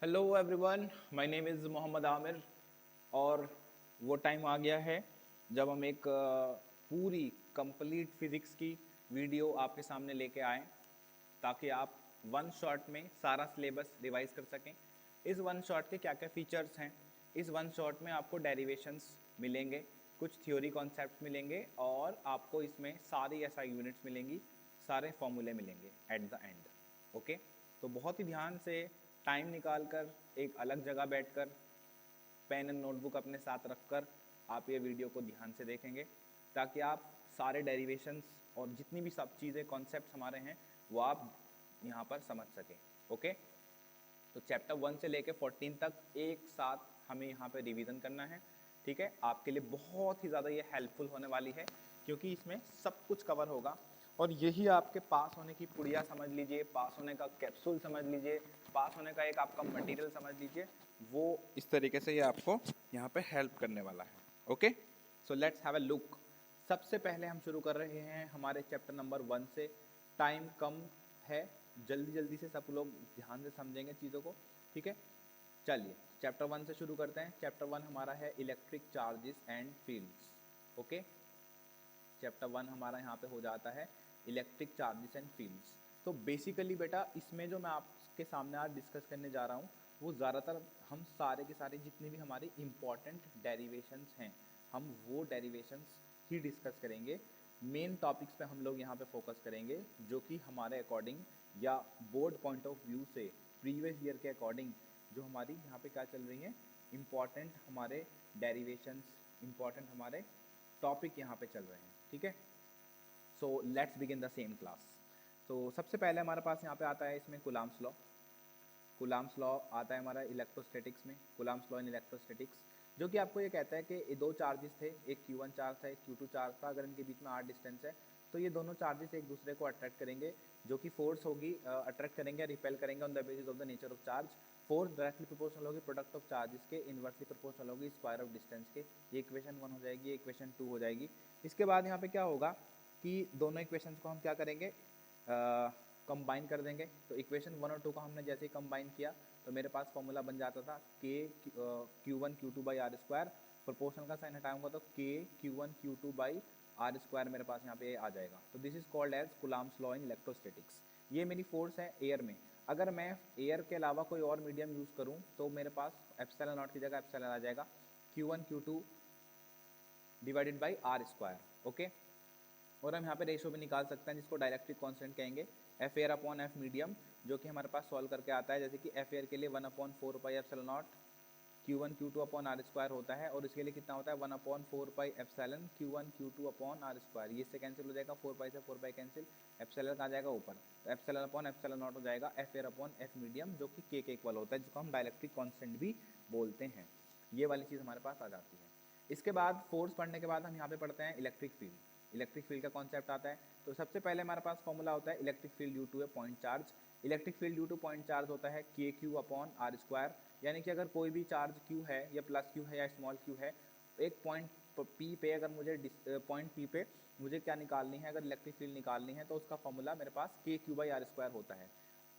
Hello everyone, my name is Mohammad Aamir. और वो time आ गया है जब हम एक पूरी कंप्लीट फिज़िक्स की वीडियो आपके सामने लेके आएँ ताकि आप वन शॉट में सारा सिलेबस रिवाइज कर सकें। इस वन शॉट के क्या क्या फीचर्स हैं, इस वन शॉट में आपको डेरिवेशंस मिलेंगे, कुछ थ्योरी कॉन्सेप्ट्स मिलेंगे और आपको इसमें सारी एसआई यूनिट्स मिलेंगी, सारे फॉर्मूले मिलेंगे एट द एंड। ओके, तो बहुत ही ध्यान से टाइम निकाल कर एक अलग जगह बैठकर पेन एंड नोटबुक अपने साथ रखकर आप ये वीडियो को ध्यान से देखेंगे ताकि आप सारे डेरिवेशंस और जितनी भी सब चीज़ें कॉन्सेप्ट्स हमारे हैं वो आप यहाँ पर समझ सकें। ओके, तो चैप्टर 1 से लेकर 14 तक एक साथ हमें यहाँ पे रिवीजन करना है। ठीक है, आपके लिए बहुत ही ज़्यादा ये हेल्पफुल होने वाली है क्योंकि इसमें सब कुछ कवर होगा और यही आपके पास होने की पुड़िया समझ लीजिए, पास होने का कैप्सूल समझ लीजिए, पास होने का एक आपका मटेरियल समझ लीजिए। वो इस तरीके से ये आपको यहाँ पे हेल्प करने वाला है। Okay, so let's have a look. सबसे पहले हम शुरू कर रहे हैं हमारे चैप्टर नंबर 1 से। टाइम कम है, जल्दी जल्दी से सब लोग ध्यान से समझेंगे चीज़ों को। ठीक है, चलिए चैप्टर 1 से शुरू करते हैं। चैप्टर 1 हमारा है electric charges and fields. Okay, chapter 1 हमारा यहाँ पे हो जाता है इलेक्ट्रिक चार्जेस एंड फील्ड्स। तो बेसिकली बेटा इसमें जो मैं आपके सामने आज डिस्कस करने जा रहा हूँ वो ज़्यादातर हम सारे के सारे जितने भी हमारे इम्पॉर्टेंट डेरिवेशंस हैं हम वो डेरिवेशंस ही डिस्कस करेंगे। मेन टॉपिक्स पे हम लोग यहाँ पे फोकस करेंगे जो कि हमारे अकॉर्डिंग या बोर्ड पॉइंट ऑफ व्यू से प्रीवियस ईयर के अकॉर्डिंग जो हमारी यहाँ पे क्या चल रही है, इम्पॉर्टेंट हमारे डेरिवेशंस, इम्पॉर्टेंट हमारे टॉपिक यहाँ पे चल रहे हैं। ठीक है, so let's begin the same class. तो सबसे पहले हमारे पास यहाँ पे आता है इसमें कुलाम्स लॉ। कुलाम्स लॉ आता है हमारा इलेक्ट्रोस्टैटिक्स में, कुलाम्स लॉ इन इलेक्ट्रोस्टैटिक्स, जो कि आपको ये कहता है कि दो चार्जेस थे, एक Q1 चार्ज था, एक Q2 चार्ज था। अगर इनके बीच में r डिस्टेंस है तो ये दोनों चार्जेस एक दूसरे को अट्रैक्ट करेंगे, जो कि फोर्स होगी, अट्रैक्ट करेंगे, रिपेल करेंगे on the basis of the nature of charge. Force directly proportional होगी प्रोडक्ट ऑफ चार्जेस के, इनवर्सली प्रोपोर्शनल होगी स्क्वायर ऑफ डिस्टेंस के। ये इक्वेशन 1 हो जाएगी, ये इक्वेशन 2 हो जाएगी। इसके बाद यहाँ पे क्या होगा कि दोनों इक्वेशंस को हम क्या करेंगे, कंबाइन कर देंगे। तो इक्वेशन 1 और 2 को हमने जैसे ही कंबाइन किया तो मेरे पास फॉर्मूला बन जाता था के Q1 Q2 by r square. Proportional का साइन हटाऊंगा तो के Q1 Q2 by r square मेरे पास यहाँ पे आ जाएगा। तो this is called as coulomb's law in electrostatics. ये मेरी फोर्स है एयर में। अगर मैं एयर के अलावा कोई और मीडियम यूज़ करूँ तो मेरे पास एप्सिलॉन नॉट की जगह एप्सिलॉन आ जाएगा, Q1 Q2 divided by r square. Okay, और हम यहाँ पे रेशो भी निकाल सकते हैं जिसको डायरेक्ट्रिक कांस्टेंट कहेंगे, F air upon F medium, जो कि हमारे पास सॉल्व करके आता है जैसे कि एफ एयर के लिए 1/4 pi epsilon naught Q1 Q2 upon are square होता है, और इसके लिए कितना होता है 1/4 pi epsilon Q1 Q2 upon are square. ये इससे कैंसिल हो जाएगा, 4 पाई से 4 पाई कैंसिल, एप्सिलॉन आ जाएगा ऊपर, तो एप्सिलॉन अपॉन एप्सिलॉन नॉट हो जाएगा F air upon F medium, जो कि के इक्वल होता है, जिसको हम डायरेक्ट्रिक कांस्टेंट भी बोलते हैं। ये वाली चीज़ हमारे पास आ जाती है। इसके बाद फोर्स पढ़ने के बाद हम यहाँ पे पढ़ते हैं इलेक्ट्रिक फील्ड। इलेक्ट्रिक फील्ड का कॉन्सेप्ट आता है। तो सबसे पहले हमारे पास फॉर्मूला होता है electric field due to a point charge. Electric field due to point charge होता है K Q upon are square, यानी कि अगर कोई भी चार्ज क्यू है या प्लस क्यू है या स्मॉल क्यू है, एक पॉइंट पी पे अगर मुझे पॉइंट पी पे मुझे क्या निकालनी है, अगर इलेक्ट्रिक फील्ड निकालनी है तो उसका फॉर्मूला मेरे पास के क्यू बाई आर स्क्वायर होता है।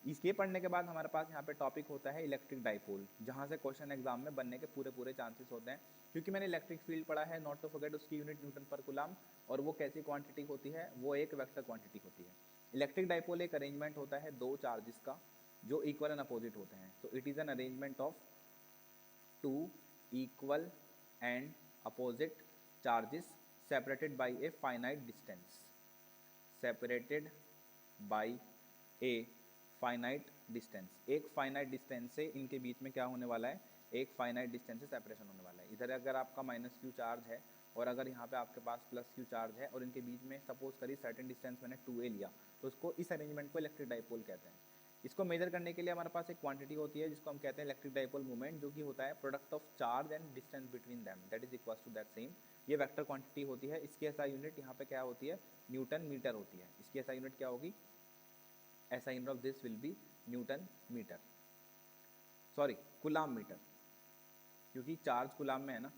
इसके पढ़ने के बाद हमारे पास यहाँ पे टॉपिक होता है इलेक्ट्रिक डाइपोल, जहाँ से क्वेश्चन एग्जाम में बनने के पूरे चांसेस होते हैं। क्योंकि मैंने इलेक्ट्रिक फील्ड पढ़ा है, नॉट टू फॉरगेट उसकी यूनिट न्यूटन पर कूलम, और वो कैसी क्वांटिटी होती है, वो एक वेक्टर क्वांटिटी होती है। इलेक्ट्रिक डाइपोल एक अरेंजमेंट होता है दो चार्जेस का जो इक्वल एंड अपोजिट होते हैं। तो it is an arrangement of two equal and opposite charges separated by a finite distance, separated by a finite distance. एक फाइनाइट डिस्टेंस से इनके बीच में क्या होने वाला है, एक फाइनाइट डिस्टेंस से सेपरेशन होने वाला है। इधर अगर आपका माइनस क्यू चार्ज है और अगर यहाँ पे आपके पास प्लस क्यू चार्ज है और इनके बीच में सपोज करिए सर्टेन डिस्टेंस मैंने 2a लिया, तो उसको इस अरेंजमेंट को इलेक्ट्रिक डाइपोल कहते हैं। इसको मेजर करने के लिए हमारे पास एक क्वांटिटी होती है जिसको हम कहते हैं इलेक्ट्रिक डाइपोल मोमेंट, जो कि होता है product of charge and distance between them, that is equal to that same. ये वेक्टर क्वांटिटी होती है। इसकी ऐसा यूनिट यहाँ पे क्या होती है, न्यूटन मीटर होती है। इसकी ऐसा यूनिट क्या होगी, ऐसा unit of this will be newton metre, sorry coulomb metre, क्योंकि चार्ज कुलाम में है ना।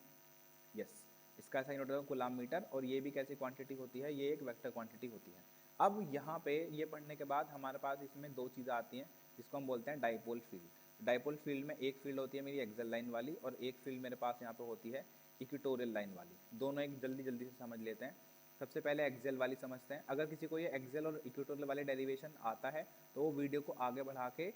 यस, इसका ऐसा यूनिट होगा कुलाम मीटर। और ये भी कैसी क्वांटिटी होती है, ये एक वेक्टर क्वांटिटी होती है। अब यहाँ पे ये पढ़ने के बाद हमारे पास इसमें दो चीज़ें आती हैं जिसको हम बोलते हैं डाइपोल फील्ड। डाइपोल फील्ड में एक फील्ड होती है मेरी एक्सियल लाइन वाली और एक फील्ड मेरे पास यहाँ पे होती है इक्वेटोरियल लाइन वाली। दोनों एक जल्दी जल्दी से समझ लेते हैं। सबसे पहले एक्सियल वाली समझते हैं। अगर किसी को ये एक्सियल और इक्वेटोरियल वाले डेरिवेशन आता है तो वो वीडियो को आगे बढ़ा के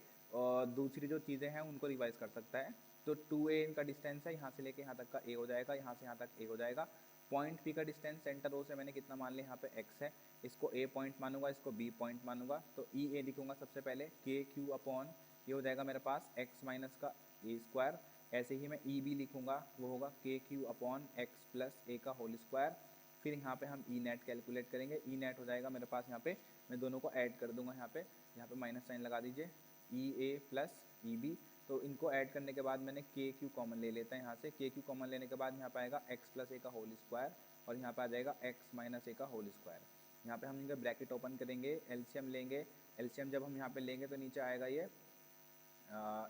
दूसरी जो चीज़ें हैं उनको रिवाइज कर सकता है। तो 2a इनका डिस्टेंस है, यहाँ से लेके यहाँ तक का a हो जाएगा, यहाँ से यहाँ तक a हो जाएगा। पॉइंट p का डिस्टेंस सेंटर o से मैंने कितना मान लिया, यहाँ पे x है, इसको a पॉइंट मानूंगा, इसको b पॉइंट मानूंगा। तो e a लिखूंगा सबसे पहले, k q अपॉन ये हो जाएगा मेरे पास x माइनस का a स्क्वायर। ऐसे ही मैं e b लिखूंगा, वो होगा k q upon x plus a का होल स्क्वायर। फिर यहाँ पे हम ई नेट कैलकुलेट करेंगे। ई नेट हो जाएगा मेरे पास, यहाँ पे मैं दोनों को ऐड कर दूंगा, यहाँ पे माइनस साइन लगा दीजिए, ई ए प्लस ई बी। तो इनको ऐड करने के बाद मैंने के क्यू कॉमन ले लेता है यहाँ से। के क्यू कॉमन लेने के बाद यहाँ पे आएगा एक्स प्लस ए का होल स्क्वायर और यहाँ पे आ जाएगा एक्स माइनस ए का होल स्क्वायर। यहाँ पे हम इनका ब्रैकेट ओपन करेंगे, एलसीएम लेंगे। एलसीएम जब हम यहाँ पे लेंगे तो नीचे आएगा ये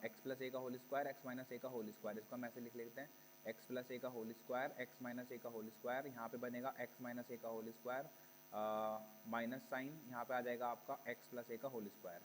एक्स प्लस ए का होल स्क्वायर, एक्स माइनस ए का होल स्क्वायर। इसको हम ऐसे लिख लेते हैं, एक्स प्लस ए का होल स्क्वायर, एक्स माइनस ए का होल स्क्वायर। यहाँ पे बनेगा एक्स माइनस ए का होल स्क्वायर माइनस साइन, यहाँ पे आ जाएगा आपका एक्स प्लस ए का होल स्क्वायर।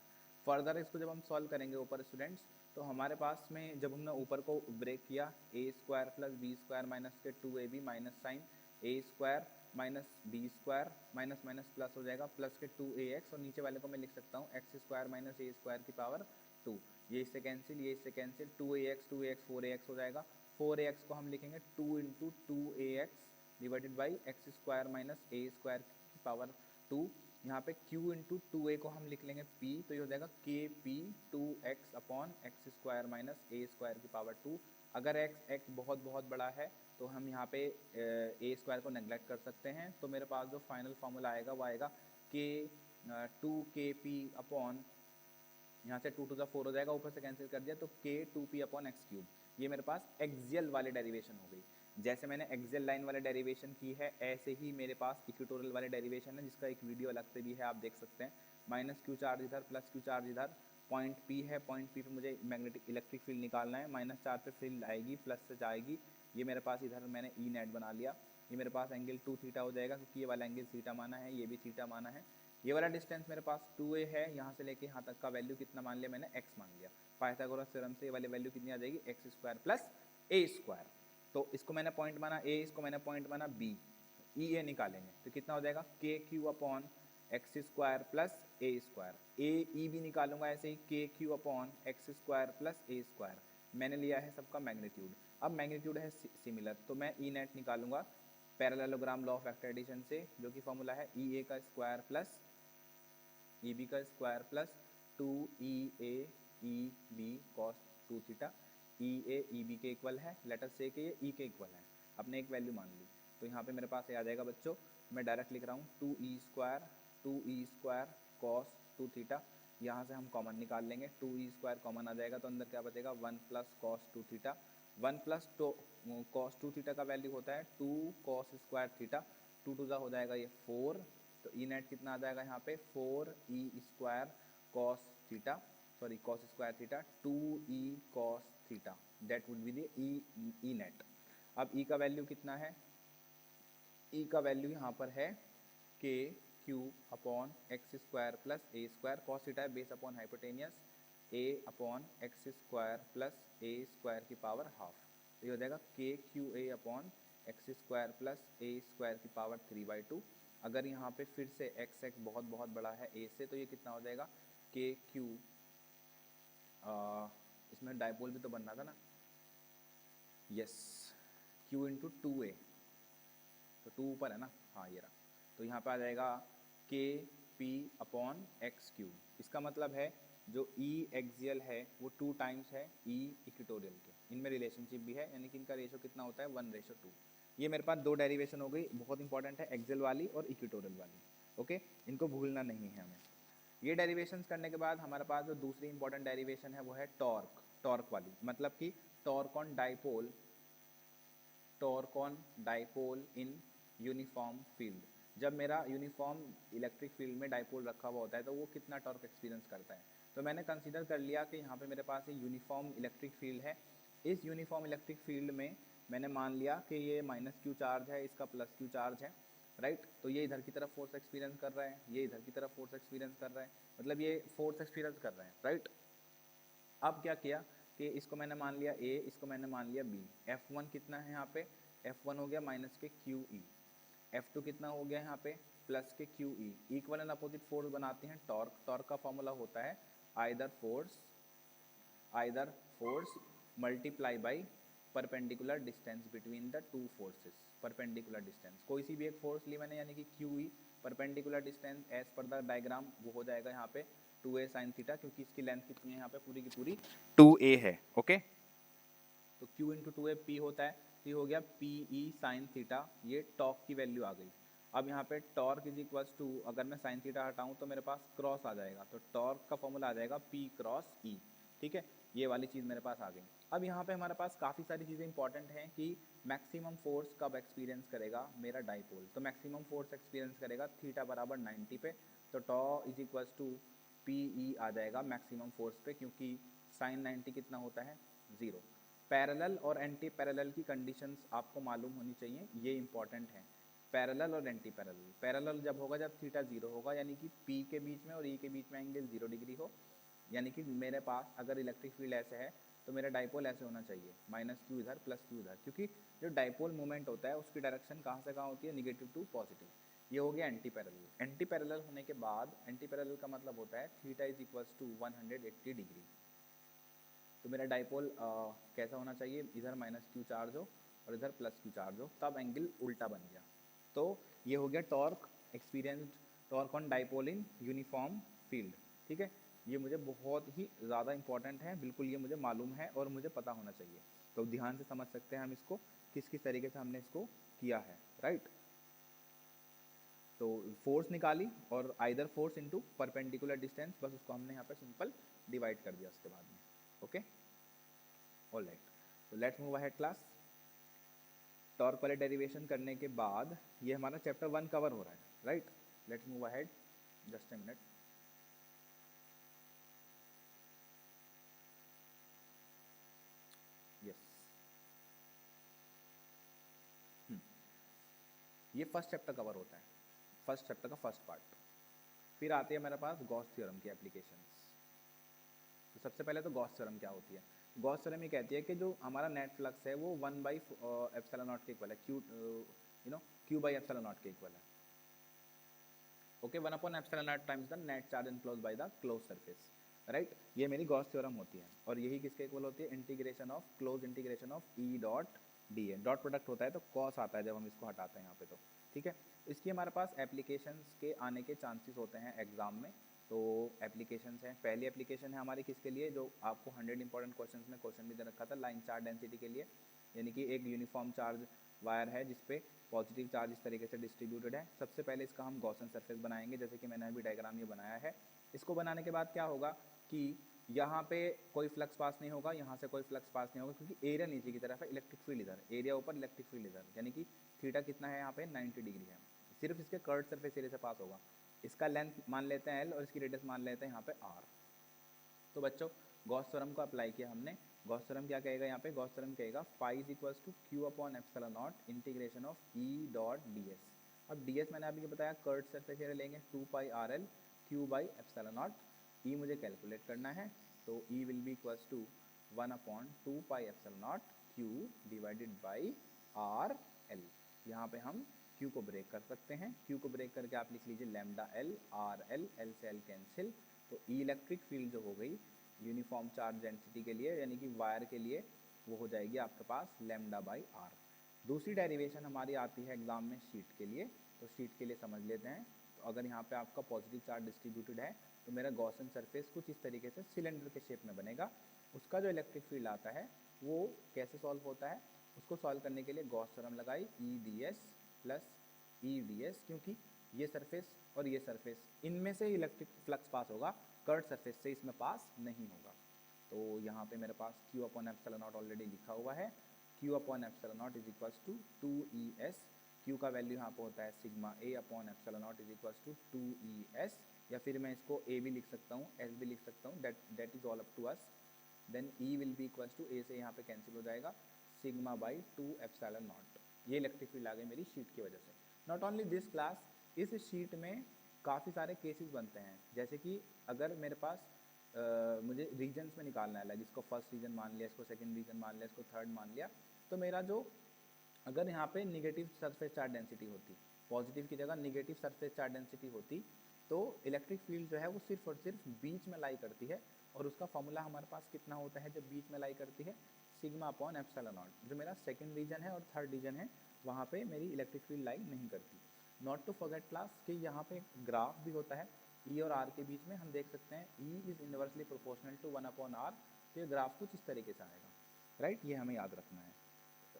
फर्दर इसको जब हम सॉल्व करेंगे ऊपर स्टूडेंट्स, तो हमारे पास में जब हमने ऊपर को ब्रेक किया, A square plus B square minus के 2ab minus sign A square minus B square minus minus plus हो जाएगा प्लस के 2ax और नीचे वाले को मैं लिख सकता हूँ x square minus A square की पावर 2। ये इससे कैंसिल, ये इससे कैंसिल, 2ax 4ax हो जाएगा। 4ax को हम लिखेंगे 2 into 2ax divided by x square minus A square की पावर 2। यहाँ पे q इंटू 2a को हम लिख लेंगे p, तो ये हो जाएगा K P 2x upon X square minus A square की पावर 2। अगर x बहुत बहुत बड़ा है तो हम यहाँ पे ए स्क्वायर को नेग्लेक्ट कर सकते हैं। तो मेरे पास जो फाइनल फार्मूला आएगा वो आएगा के 2kp अपॉन, यहाँ से 2 टू द 4 हो जाएगा, ऊपर से कैंसिल कर दिया तो k 2p upon x cube. ये मेरे पास एक्सियल वाले डेरिवेशन हो गई। जैसे मैंने एक्सियल लाइन वाले डेरिवेशन की है ऐसे ही मेरे पास इक्वेटोरियल वाले डेरिवेशन है, जिसका एक वीडियो अलग से भी है, आप देख सकते हैं। माइनस क्यू चार्ज इधर, प्लस क्यू चार्ज इधर, पॉइंट पी है, पॉइंट पी पे मुझे मैग्नेटिक इलेक्ट्रिक फील्ड निकालना है। माइनस चार्ज पे फील्ड आएगी, प्लस से जाएगी। ये मेरे पास इधर मैंने ई नेट बना लिया। ये मेरे पास एंगल 2 थीटा हो जाएगा, क्योंकि ये वाला एंगल थीटा माना है, ये भी थीटा माना है। ये वाला डिस्टेंस मेरे पास 2a है, यहाँ से लेके यहाँ तक का वैल्यू कितना मान लिया मैंने, x मान लिया। पाइथागोरस थ्योरम से ये वाली वैल्यू कितनी आ जाएगी, x square plus A square. तो इसको मैंने पॉइंट माना a, इसको मैंने पॉइंट माना b। ई ए निकालेंगे तो कितना हो जाएगा, K Q upon X square plus A square. A E भी निकालूंगा ऐसे ही, K Q upon X square plus A square. मैंने लिया है सबका मैग्नीट्यूड। अब मैग्नीट्यूड है सिमिलर, तो मैं ई नेट निकालूंगा parallelogram law of vector addition से, जो कि फॉर्मूला है ई ए का स्क्वायर प्लस ई बी का square plus 2 E B cos 2 theta. E A B के इक्वल है, लेटर से के ये ई के इक्वल है, अपने एक वैल्यू मान ली। तो यहाँ पे मेरे पास ये आ जाएगा बच्चों, मैं डायरेक्ट लिख रहा हूँ 2e स्क्वायर कॉस 2 थीटा। यहाँ से हम कॉमन निकाल लेंगे, 2e स्क्वायर कॉमन आ जाएगा तो अंदर क्या बचेगा, 1 plus cos 2 theta. 1 plus cos 2 theta का वैल्यू होता है 2 कॉस स्क्वायर थीटा। 2 टू ज़ा हो जाएगा ये 4, तो ई नेट कितना आ जाएगा यहाँ पे, 4e square cos theta, sorry cos square theta, 2e cos theta, that would be the E net. अब ई का वैल्यू कितना है, ई का वैल्यू यहाँ पर है K Q upon X square plus A square, cos theta है base upon hypotenuse, A upon X square plus A square की पावर हाफ। तो ये हो जाएगा K Q A upon X square plus A square की power 3/2। अगर यहाँ पे फिर से x बहुत बहुत बड़ा है a से, तो ये कितना हो जाएगा, के क्यू, इसमें डायपोल भी तो बनना था ना, यस, q इंटू 2a, तो 2 ऊपर है ना, हाँ ये रहा। तो यहाँ पे आ जाएगा K P upon x cube. इसका मतलब है जो ई एक्सियल है वो 2 टाइम्स है ई इक्वेटोरियल के। इनमें रिलेशनशिप भी है, यानी कि इनका रेशो कितना होता है, 1:2। ये मेरे पास 2 डेरिवेशन हो गई, बहुत इंपॉर्टेंट है, एक्सियल वाली और इक्वेटोरियल वाली। ओके, इनको भूलना नहीं है हमें। ये डेरिवेशंस करने के बाद हमारे पास जो दूसरी इंपॉर्टेंट डेरिवेशन है वो है टॉर्क। टॉर्क वाली मतलब कि torque on dipole, torque on dipole in uniform field. जब मेरा यूनिफॉर्म इलेक्ट्रिक फील्ड में डाइपोल रखा हुआ होता है तो वो कितना टॉर्क एक्सपीरियंस करता है। तो मैंने कंसीडर कर लिया कि यहाँ पे मेरे पास ये यूनिफॉर्म इलेक्ट्रिक फील्ड है। इस यूनिफॉर्म इलेक्ट्रिक फील्ड में मैंने मान लिया कि ये माइनस क्यू चार्ज है, इसका प्लस क्यू चार्ज है, राइट। तो ये इधर की तरफ फोर्स एक्सपीरियंस कर रहा है, ये इधर की तरफ फोर्स एक्सपीरियंस कर रहा है, मतलब ये फोर्स एक्सपीरियंस कर रहे हैं, राइट। अब क्या किया, कि इसको मैंने मान लिया A, इसको मैंने मान लिया B। F1 कितना है यहाँ पे, F1 हो गया माइनस के QE, F2 कितना हो गया यहाँ पे प्लस के QE। Equal and opposite force बनाते हैं टॉर्क। टॉर्क का फॉर्मूला होता है either force multiply by perpendicular distance between the two forces. Perpendicular distance, कोई सी भी एक फोर्स ली मैंने यानी कि QE, perpendicular distance as per the diagram वो हो जाएगा यहाँ पे 2a साइन थीटा, क्योंकि इसकी लेंथ कितनी है यहाँ पे पूरी की पूरी 2a है। ओके, तो Q इंटू 2a P होता है, तो ये हो गया PE साइन थीटा, ये टॉर्क की वैल्यू आ गई। अब यहाँ पे टॉर्क इज इक्वल्स टू, अगर मैं साइन थीटा हटाऊँ तो मेरे पास क्रॉस आ जाएगा, तो टॉर्क का फॉर्मूला आ जाएगा P क्रॉस E। ठीक है, ये वाली चीज़ मेरे पास आ गई। अब यहाँ पे हमारे पास काफ़ी सारी चीज़ें इंपॉर्टेंट हैं कि मैक्सिमम फोर्स कब एक्सपीरियंस करेगा मेरा डाइपोल। तो मैक्सिमम फोर्स एक्सपीरियंस करेगा थीटा बराबर 90 पे, तो tau is equals to PE आ जाएगा मैक्सिमम फोर्स पे, क्योंकि साइन 90 कितना होता है 0। पैरेलल और एंटी पैरेलल की कंडीशंस आपको मालूम होनी चाहिए, ये इंपॉर्टेंट है। पैरेलल और एंटी पैरेलल, पैरेलल जब होगा जब थीटा 0 होगा, यानी कि P के बीच में और E के बीच में एंगल 0 डिग्री हो, यानी कि मेरे पास अगर इलेक्ट्रिक फील्ड ऐसे है तो मेरा डाइपोल ऐसे होना चाहिए, माइनस Q इधर प्लस Q इधर, क्योंकि जो डाइपोल मूवमेंट होता है उसकी डायरेक्शन कहाँ से कहाँ होती है, निगेटिव टू पॉजिटिव। ये हो गया एंटी पैरेलल। एंटी पैरेलल होने के बाद, एंटी पैरेलल का मतलब होता है theta is equals to 180 degree. तो मेरा डाइपोल कैसा होना चाहिए, इधर माइनस Q चार्ज हो और इधर प्लस Q चार्ज हो, तब एंगल उल्टा बन गया। तो ये हो गया torque, experienced torque on dipole in uniform field. ठीक है, ये मुझे बहुत ही ज़्यादा इंपॉर्टेंट है, बिल्कुल ये मुझे मालूम है और मुझे पता होना चाहिए। तो ध्यान से समझ सकते हैं हम इसको किस किस तरीके से हमने इसको किया है, राइट। तो फोर्स निकाली और either force into perpendicular distance, बस उसको हमने यहाँ पे सिंपल डिवाइड कर दिया उसके बाद में। ओके, ऑल राइट, तो let's move ahead class. Torque वाले डेरिवेशन करने के बाद ये हमारा चैप्टर 1 कवर हो रहा है, right. Let's move ahead, just a minute. Yes, ये फर्स्ट चैप्टर कवर होता है, फर्स्ट चैप्टर का फर्स्ट पार्ट। फिर आती है मेरे पास गॉस थ्योरम की एप्लीकेशंस। तो सबसे पहले तो गॉस थ्योरम क्या होती है। गॉस थ्योरम ये कहती है कि जो हमारा नेट फ्लक्स है वो 1/ε0 के इक्वल है, Q/ε0 के इक्वल है। Okay, 1/ε0 times the net charge enclose by the close surface, right. ये मेरी गॉस थ्योरम होती है और यही किसके इक्वल होती है, integration of close integration of E dot dA। Dot product होता है तो कॉस आता है जब हम इसको हटाते हैं यहाँ पे, तो ठीक है। इसकी हमारे पास एप्लीकेशंस के आने के चांसेस होते हैं एग्जाम में। तो एप्लीकेशंस हैं, पहली एप्लीकेशन है हमारी किसके लिए, जो आपको 100 इंपॉर्टेंट क्वेश्चंस में क्वेश्चन भी दे रखा था, लाइन चार्ज डेंसिटी के लिए। यानी कि एक यूनिफॉर्म चार्ज वायर है जिसपे पॉजिटिव चार्ज इस तरीके से डिस्ट्रीब्यूटेड है। सबसे पहले इसका हम गॉसन सरफेस बनाएंगे, जैसे कि मैंने अभी डायग्राम ये बनाया है। इसको बनाने के बाद क्या होगा कि यहाँ पे कोई फ्लक्स पास नहीं होगा, यहाँ से कोई फ्लक्स पास नहीं होगा, क्योंकि एरिया नीचे की तरफ है, इलेक्ट्रिक फील्ड इधर, एरिया ऊपर इलेक्ट्रिक फील्ड इधर, यानी कि थीटा कितना है यहाँ पे 90 डिग्री है। सिर्फ इसके कर्व सरफेस एरिया से पास होगा। इसका लेंथ मान लेते हैं L और इसकी रेडियस मान लेते हैं यहाँ पे R। तो बच्चों गॉस थ्योरम को अप्लाई किया हमने। गॉस थ्योरम क्या कहेगा यहाँ पे, गॉस थ्योरम कहेगा phi is equals to Q/ε0 integration of E dot ds। अब ds मैंने अभी बताया कर्व सरफेस एरिया लेंगे 2πRL Q/ε0। E मुझे कैलकुलेट करना है, तो E will be equals to 1/2πε0 Q divided by RL। यहाँ पे हम Q को ब्रेक कर सकते हैं, Q को ब्रेक करके आप लिख लीजिए लैम्डा L RL, L से L कैंसिल, तो इलेक्ट्रिक फील्ड जो हो गई यूनिफॉर्म चार्ज डेंसिटी के लिए यानी कि वायर के लिए, वो हो जाएगी आपके पास लैम्डा बाई R। दूसरी डेरिवेशन हमारी आती है एग्जाम में शीट के लिए, तो शीट के लिए समझ लेते हैं। तो अगर यहाँ पे आपका पॉजिटिव चार्ज डिस्ट्रीब्यूटेड है तो मेरा गॉसन सरफेस कुछ इस तरीके से सिलेंडर के शेप में बनेगा। उसका जो इलेक्ट्रिक फील्ड आता है वो कैसे सॉल्व होता है, उसको सॉल्व करने के लिए गॉस थ्योरम लगाई, EdS प्लस EdS, क्योंकि ये सरफेस और ये सरफेस इनमें से इलेक्ट्रिक फ्लक्स पास होगा, कर्व सरफेस से इसमें पास नहीं होगा। तो यहाँ पे मेरे पास Q/ε0 ऑलरेडी लिखा हुआ है, Q/ε0 is equals to 2ES। Q का वैल्यू यहाँ पे होता है sigma A/ε0 is equals to 2ES, या फिर मैं इसको A भी लिख सकता हूँ, S भी लिख सकता हूँ, that is all up to us. Then E will be equals to A से यहाँ पे कैंसिल हो जाएगा, सिग्मा बाई 2ε0। ये इलेक्ट्रिक फील्ड आ गई मेरी शीट की वजह से। नॉट ओनली दिस क्लास, इस शीट में काफ़ी सारे केसेस बनते हैं, जैसे कि अगर मेरे पास मुझे रीजन्स में निकालना है, लाइक इसको फर्स्ट रीजन मान लिया, इसको सेकंड रीजन मान लिया, इसको थर्ड मान लिया, तो मेरा जो अगर यहाँ पे निगेटिव सरफेस चार्ज डेंसिटी होती, पॉजिटिव की जगह निगेटिव सरफेस चार्ज डेंसिटी होती, तो इलेक्ट्रिक फील्ड जो है वो सिर्फ और सिर्फ बीच में लाई करती है, और उसका फॉर्मूला हमारे पास कितना होता है जब बीच में लाई करती है, सिग्मा अपॉन एप्सिलॉन नॉट। जो मेरा सेकंड रीजन है और थर्ड रीजन है वहाँ पे मेरी इलेक्ट्रिक फील्ड लाई नहीं करती। नॉट टू फॉरगेट क्लास कि यहाँ पे ग्राफ भी होता है ई और आर के बीच में, हम देख सकते हैं E is inversely proportional to 1 upon R, तो ये ग्राफ कुछ इस तरीके से आएगा, राइट, ये हमें याद रखना है।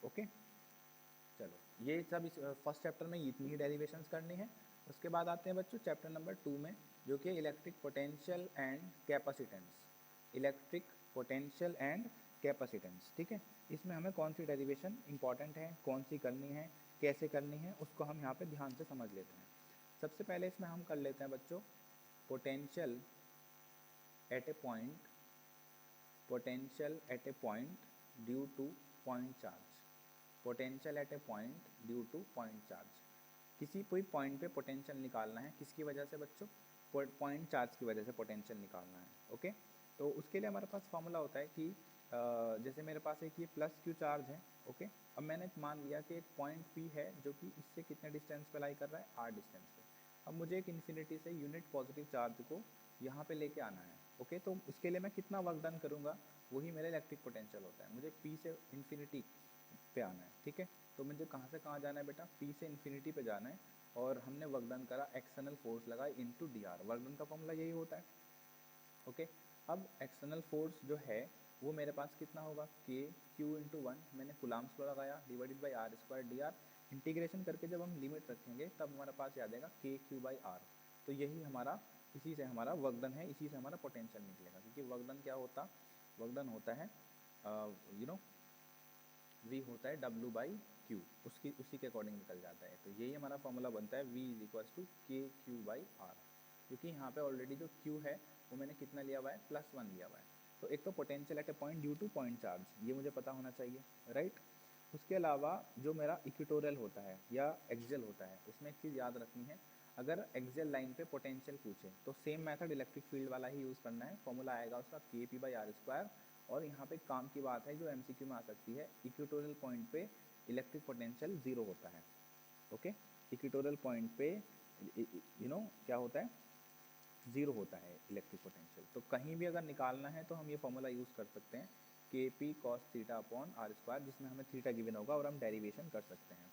ओके, चलो ये सब इस फर्स्ट चैप्टर में इतनी ही डेरिवेशंस करनी है। उसके बाद आते हैं बच्चों चैप्टर नंबर 2 में, जो कि electric potential and capacitance. Electric potential and capacitance, ठीक है। इसमें हमें कौन सी डेरिवेशन इंपॉर्टेंट है, कौन सी करनी है, कैसे करनी है, उसको हम यहाँ पे ध्यान से समझ लेते हैं। सबसे पहले इसमें हम कर लेते हैं बच्चों potential at A point, potential at A point due to point charge. Potential at A point due to point charge, किसी कोई पॉइंट पे पोटेंशियल निकालना है, किसकी वजह से बच्चों, पॉइंट चार्ज की वजह से पोटेंशियल निकालना है। ओके, तो उसके लिए हमारे पास फॉर्मूला होता है कि जैसे मेरे पास एक ये प्लस क्यू चार्ज है। ओके, अब मैंने मान लिया कि एक पॉइंट पी है जो कि इससे कितने डिस्टेंस पे लाई कर रहा है, आर डिस्टेंस पे। अब मुझे एक इन्फिनिटी से यूनिट पॉजिटिव चार्ज को यहाँ पे लेके आना है। ओके, तो उसके लिए मैं कितना वर्क डन करूँगा, वही मेरा इलेक्ट्रिक पोटेंशियल होता है। मुझे पी से इन्फिनिटी पे आना है, ठीक है। तो मुझे कहाँ से कहाँ जाना है बेटा, पी से इन्फिनिटी पे जाना है, और हमने वर्क डन करा, एक्सटर्नल फोर्स लगाई into D R. Work done का फॉर्मूला यही होता है। ओके, अब एक्सटर्नल फोर्स जो है वो मेरे पास कितना होगा, के क्यू इंटू 1, मैंने कुलाम्स लॉ लगाया, divided by r square d r. Integration करके जब हम लिमिट रखेंगे तब हमारे पास याद आएगा के क्यू बाई आर। तो यही हमारा, इसी से हमारा वर्क डन है, इसी से हमारा पोटेंशियल निकलेगा, क्योंकि वर्क डन क्या होता, वर्क डन होता है V होता है W बाई क्यू, उसी के अकॉर्डिंग निकल जाता है। तो यही हमारा फॉर्मूला बनता है V इज इक्वल्स टू के क्यू बाई आर, क्योंकि यहाँ पे ऑलरेडी जो Q है वो मैंने कितना लिया हुआ है, +1 लिया हुआ है। तो एक तो potential at A point due to point charge, ये मुझे पता होना चाहिए, राइट। उसके अलावा जो मेरा इक्वेटोरियल होता है या एक्सियल होता है, उसमें एक चीज़ याद रखनी है, अगर एक्सियल लाइन पे पोटेंशियल पूछे तो सेम मेथड इलेक्ट्रिक फील्ड वाला ही यूज़ करना है। फॉर्मूला आएगा उसका के पी बाई आर स्क्वायर। और यहाँ पे काम की बात है जो एमसीक्यू में आ सकती है, इक्वेटोरियल पॉइंट पे इलेक्ट्रिक पोटेंशियल 0 होता है। ओके, इक्वेटोरियल पॉइंट पे क्या होता है, 0 होता है इलेक्ट्रिक पोटेंशियल। तो कहीं भी अगर निकालना है तो हम ये फॉर्मूला यूज़ कर सकते हैं, K P cos theta upon are square, जिसमें हमें थीटा गिवन होगा और हम डेरिवेशन कर सकते हैं।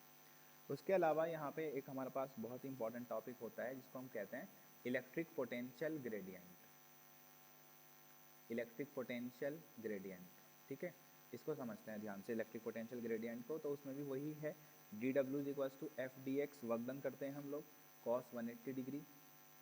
उसके अलावा यहाँ पे एक हमारे पास बहुत इंपॉर्टेंट टॉपिक होता है जिसको हम कहते हैं electric potential gradient. Electric potential gradient, ठीक है, इसको समझते हैं ध्यान से इलेक्ट्रिक पोटेंशियल ग्रेडियंट को। तो उसमें भी वही है, डी डब्ल्यू is equals to F d x, work done करते हैं हम लोग कॉस 180 डिग्री,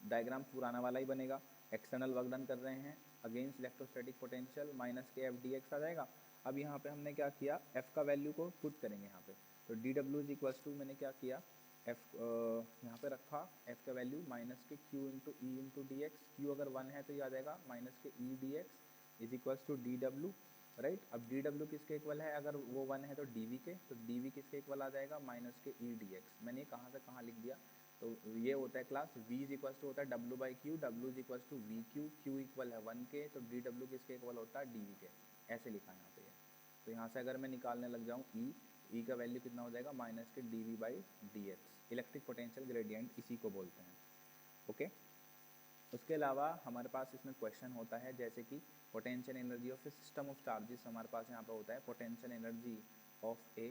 डायग्राम पुराना वाला ही बनेगा। एक्सटर्नल वर्क डन कर रहे हैं अगेंस्ट इलेक्ट्रोस्टैटिक पोटेंशियल, माइनस के एफ डी एक्स आ जाएगा। अब यहाँ पे हमने क्या किया, एफ का वैल्यू को पुट करेंगे यहाँ पे, तो डी डब्ल्यू इज इक्वल्स टू मैंने क्या किया, एफ यहाँ पे रखा, एफ का value minus K Q into E into d x. Q अगर 1 है तो ये आ जाएगा माइनस के E d x is equals to d डब्ल्यू, राइट। अब डी डब्ल्यू किसके इक्वल है, अगर वो 1 है तो डी वी के, तो डी वी किसके इक्वल आ जाएगा, माइनस के ई डी एक्स। मैंने कहाँ से कहाँ लिख दिया, तो ये होता है class v is equals to होता है W by Q, W is equals to V Q, Q equal है 1 के, तो डी डब्ल्यू किसके इक्वल होता है, डी वी के। ऐसे लिखा है यहाँ पे। तो यहाँ से अगर मैं निकालने लग जाऊँ ई का वैल्यू कितना हो जाएगा, minus K d V by d x. Electric potential gradient इसी को बोलते हैं। ओके, उसके अलावा हमारे पास इसमें क्वेश्चन होता है जैसे कि potential energy of A system of charges, हमारे पास यहाँ पे होता है potential energy of A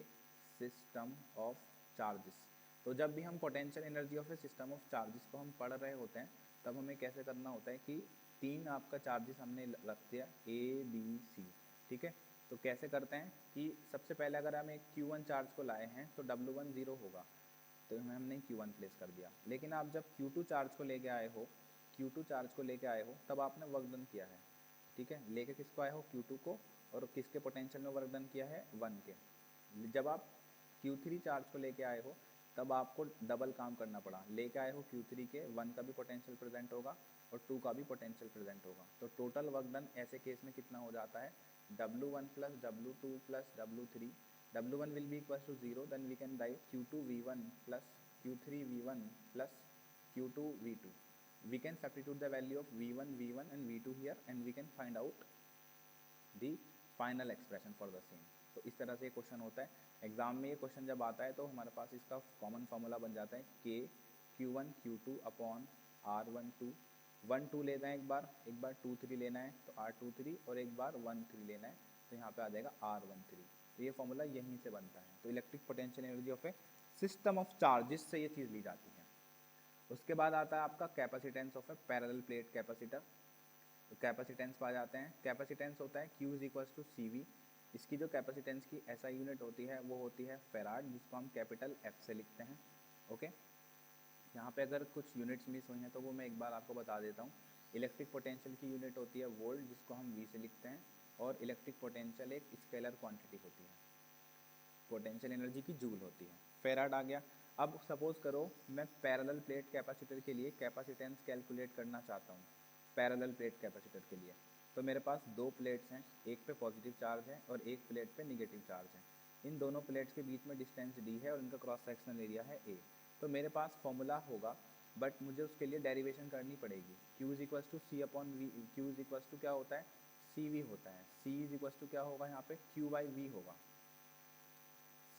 system of charges. तो जब भी हम potential energy of A system of charges को हम पढ़ रहे होते हैं तब हमें कैसे करना होता है कि 3 आपका चार्जेस हमने रख दिया ए बी सी, ठीक है। तो कैसे करते हैं कि सबसे पहले अगर हम एक Q1 चार्ज को लाए हैं तो W1 0 होगा, तो हमने Q1 प्लेस कर दिया। लेकिन आप जब Q2 चार्ज को लेके आए हो, Q2 चार्ज को लेके आए हो तब आपने वर्क डन किया है, ठीक है। लेके किसको आए हो, Q2 को, और किसके पोटेंशियल में वर्क डन किया है, 1 के। जब आप Q3 चार्ज को लेके आए हो तब आपको डबल काम करना पड़ा, लेके आए हो Q3 के, 1 का भी पोटेंशियल प्रेजेंट होगा और 2 का भी पोटेंशियल प्रेजेंट होगा। तो टोटल वर्क डन ऐसे केस में कितना हो जाता है, W1 plus W2 plus W3, W1 will be equals to 0, then we can write Q2 V1 plus Q3 V1 plus Q2 V2, we can substitute the value of V1 and V2 here and we can find out the final expression for the same. तो इस तरह से question होता है exam में। ये question जब आता है तो हमारे पास इसका कॉमन फार्मूला बन जाता है K Q1 Q2 upon R12 1 2 लेना है, एक बार 2 3 लेना है तो R23 और एक बार 1 3 लेना है तो यहाँ पे आ जाएगा R13। तो ये फॉर्मूला यहीं से बनता है। तो electric potential energy of A system of charges से ये चीज़ ली जाती है। उसके बाद आता है आपका capacitance of a parallel plate capacitor. तो कैपेसिटेंस पा जाते हैं, कैपेसिटेंस होता है Q is equals to CV। इसकी जो कैपेसिटेंस की SI यूनिट होती है वो होती है फेराड, जिसको हम कैपिटल F से लिखते हैं। ओके, यहाँ पे अगर कुछ यूनिट्स मिस हुई हैं तो वो मैं एक बार आपको बता देता हूँ। इलेक्ट्रिक पोटेंशियल की यूनिट होती है वोल्ट, जिसको हम V से लिखते हैं, और इलेक्ट्रिक पोटेंशियल एक स्केलर क्वांटिटी होती है, पोटेंशियल एनर्जी की जूल होती है। फेराड आ गया। अब सपोज करो मैं पैरेलल प्लेट कैपेसिटर के लिए कैपेसिटेंस कैलकुलेट करना चाहता हूँ। पैरेलल प्लेट कैपेसिटर के लिए तो मेरे पास दो प्लेट्स हैं, एक पे पॉजिटिव चार्ज है और एक प्लेट पे निगेटिव चार्ज है। इन दोनों प्लेट्स के बीच में डिस्टेंस D है और इनका क्रॉस सेक्शनल एरिया है A। तो मेरे पास फॉर्मूला होगा, बट मुझे उसके लिए डेरिवेशन करनी पड़ेगी। Q is equals to C upon V। Q is equals to क्या होता है, CV होता है। C इज इक्वल्स टू क्या होगा, यहाँ पे Q बाई V होगा।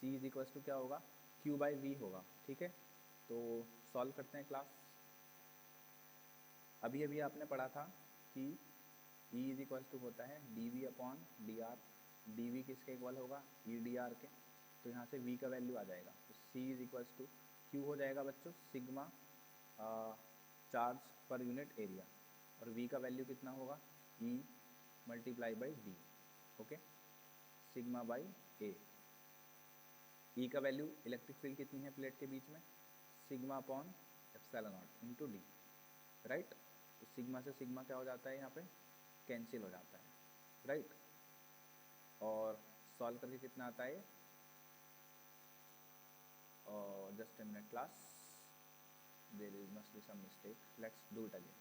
C इज इक्वल्स टू क्या होगा, Q बाई V होगा। ठीक है, तो सॉल्व करते हैं क्लास। अभी अभी आपने पढ़ा था कि E इज इक्वल्स टू होता है dV अपॉन dr। dV किसके इक्वल होगा, EDR के। तो यहाँ से V का वैल्यू आ जाएगा, तो C is equals to Q हो जाएगा बच्चों sigma charge per unit area, और V का वैल्यू कितना होगा, E multiply by D। Okay, sigma by A। E का वैल्यू इलेक्ट्रिक फील्ड कितनी है प्लेट के बीच में, sigma upon epsilon naught into D, right. तो सिग्मा से सिग्मा क्या हो जाता है, यहाँ पे कैंसिल हो जाता है, राइट। और सॉल्व करके कितना आता है, और just a minute class, there is must be some mistake, let's do it again.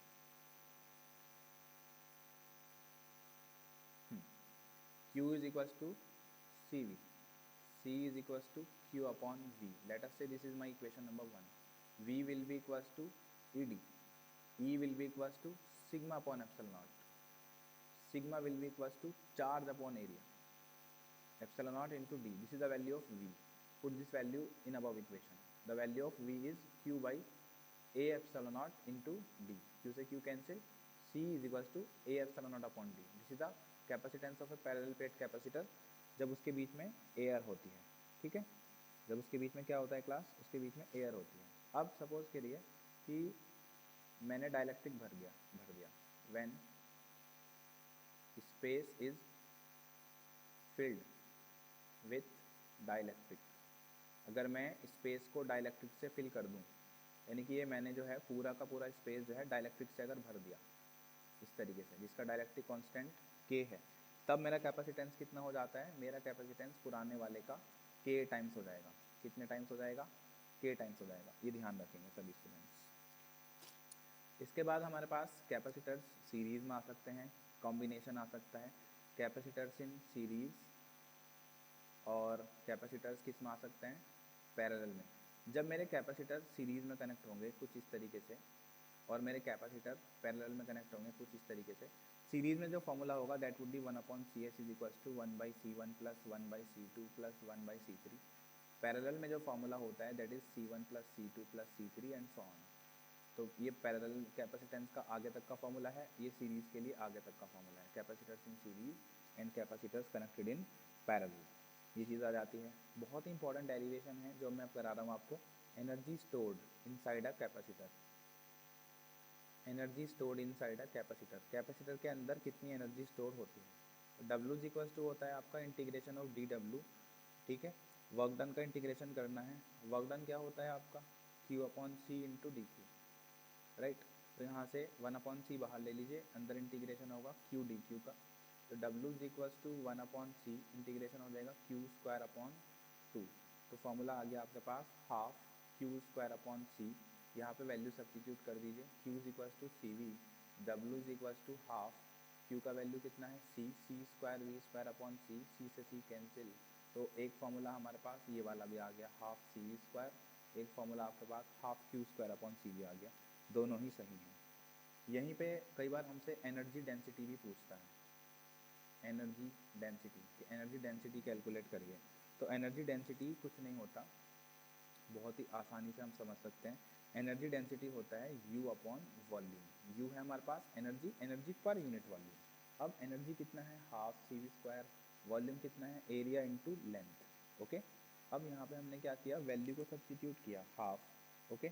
Q is equals to CV, C is equals to Q upon V। Let us say this is my equation number 1। V will be equals to ED, E will be equals to sigma upon epsilon naught, sigma will be equals to charge upon area, epsilon naught into D। This is the value of V। Put this value in above equation। The value of V is Q by A epsilon naught into D। Q से Q cancel, C is equals to A epsilon naught upon D। This is the capacitance of a parallel plate capacitor जब उसके बीच में air होती है। ठीक है, जब उसके बीच में क्या होता है क्लास, उसके बीच में एयर होती है। अब सपोज करिए कि मैंने डाइलेक्ट्रिक भर दिया when space is filled with dielectric. अगर मैं स्पेस को डाइलेक्ट्रिक से फिल कर दूं, यानी कि ये मैंने जो है पूरा का पूरा स्पेस जो है डाइलेक्ट्रिक से अगर भर दिया इस तरीके से, जिसका डाइलेक्ट्रिक कांस्टेंट K है, तब मेरा कैपेसिटेंस कितना हो जाता है, मेरा कैपेसिटेंस पुराने वाले का K टाइम्स हो जाएगा। कितने टाइम्स हो जाएगा, K टाइम्स हो जाएगा। ये ध्यान रखेंगे सभी स्टूडेंट्स। इसके बाद हमारे पास कैपेसिटर्स सीरीज़ में आ सकते हैं, कॉम्बिनेशन आ सकता है, कैपेसिटर्स इन सीरीज़, और कैपेसिटर्स किस में आ सकते हैं, पैरेलल में। जब मेरे कैपेसिटर सीरीज़ में कनेक्ट होंगे कुछ इस तरीके से, और मेरे कैपेसिटर पैरेलल में कनेक्ट होंगे कुछ इस तरीके से, सीरीज़ में जो फॉर्मूला होगा that would be 1/CS is equals to 1/C1 plus 1/C2 plus 1/C3। Parallel में जो फॉर्मूला होता है that is C1 plus C2 plus C3 and so on. तो ये पैरेलल कैपेसिटेंस का आगे तक का फॉर्मूला है, ये सीरीज़ के लिए आगे तक का फॉर्मूला है, capacitors in series and capacitors connected in parallel. ये चीज़ आ जाती है। बहुत ही इंपॉर्टेंट डेरिवेशन है जो मैं करा रहा हूँ आपको, energy stored inside a capacitor. Energy stored inside a capacitor, capacitor के अंदर कितनी एनर्जी स्टोर होती है। W इज इक्वल्स टू होता है आपका इंटीग्रेशन ऑफ dW। ठीक है, वर्क डन का इंटीग्रेशन करना है। वर्क डन क्या होता है आपका, Q upon C into DQ, right. तो यहाँ से 1/C बाहर ले लीजिए, अंदर इंटीग्रेशन होगा Q DQ का। तो W is equals to 1/C integration हो जाएगा Q स्क्वायर अपॉन 2। तो फॉर्मूला आ गया आपके पास half Q square upon C। यहाँ पे वैल्यू सब्स्टिट्यूट कर दीजिए, Q is equals to CV, W is equals to half, Q का वैल्यू कितना है C square V square upon C, C से C कैंसिल। तो एक फॉर्मूला हमारे पास ये वाला भी आ गया हाफ CV स्क्वायर, एक फॉर्मूला आपके पास half Q square upon CV आ गया, दोनों ही सही हैं। यहीं पे कई बार हमसे एनर्जी डेंसिटी भी पूछता है, एनर्जी डेंसिटी, कि एनर्जी डेंसिटी कैलकुलेट करिए। तो एनर्जी डेंसिटी कुछ नहीं होता, बहुत ही आसानी से हम समझ सकते हैं। एनर्जी डेंसिटी होता है U अपॉन वॉल्यूम। U है हमारे पास energy, energy per unit volume. अब एनर्जी कितना है, हाफ CV², वॉल्यूम कितना है, एरिया इंटू लेंथ। ओके, अब यहाँ पे हमने क्या किया, वैल्यू को सब्स्टिट्यूट किया, हाफ। ओके,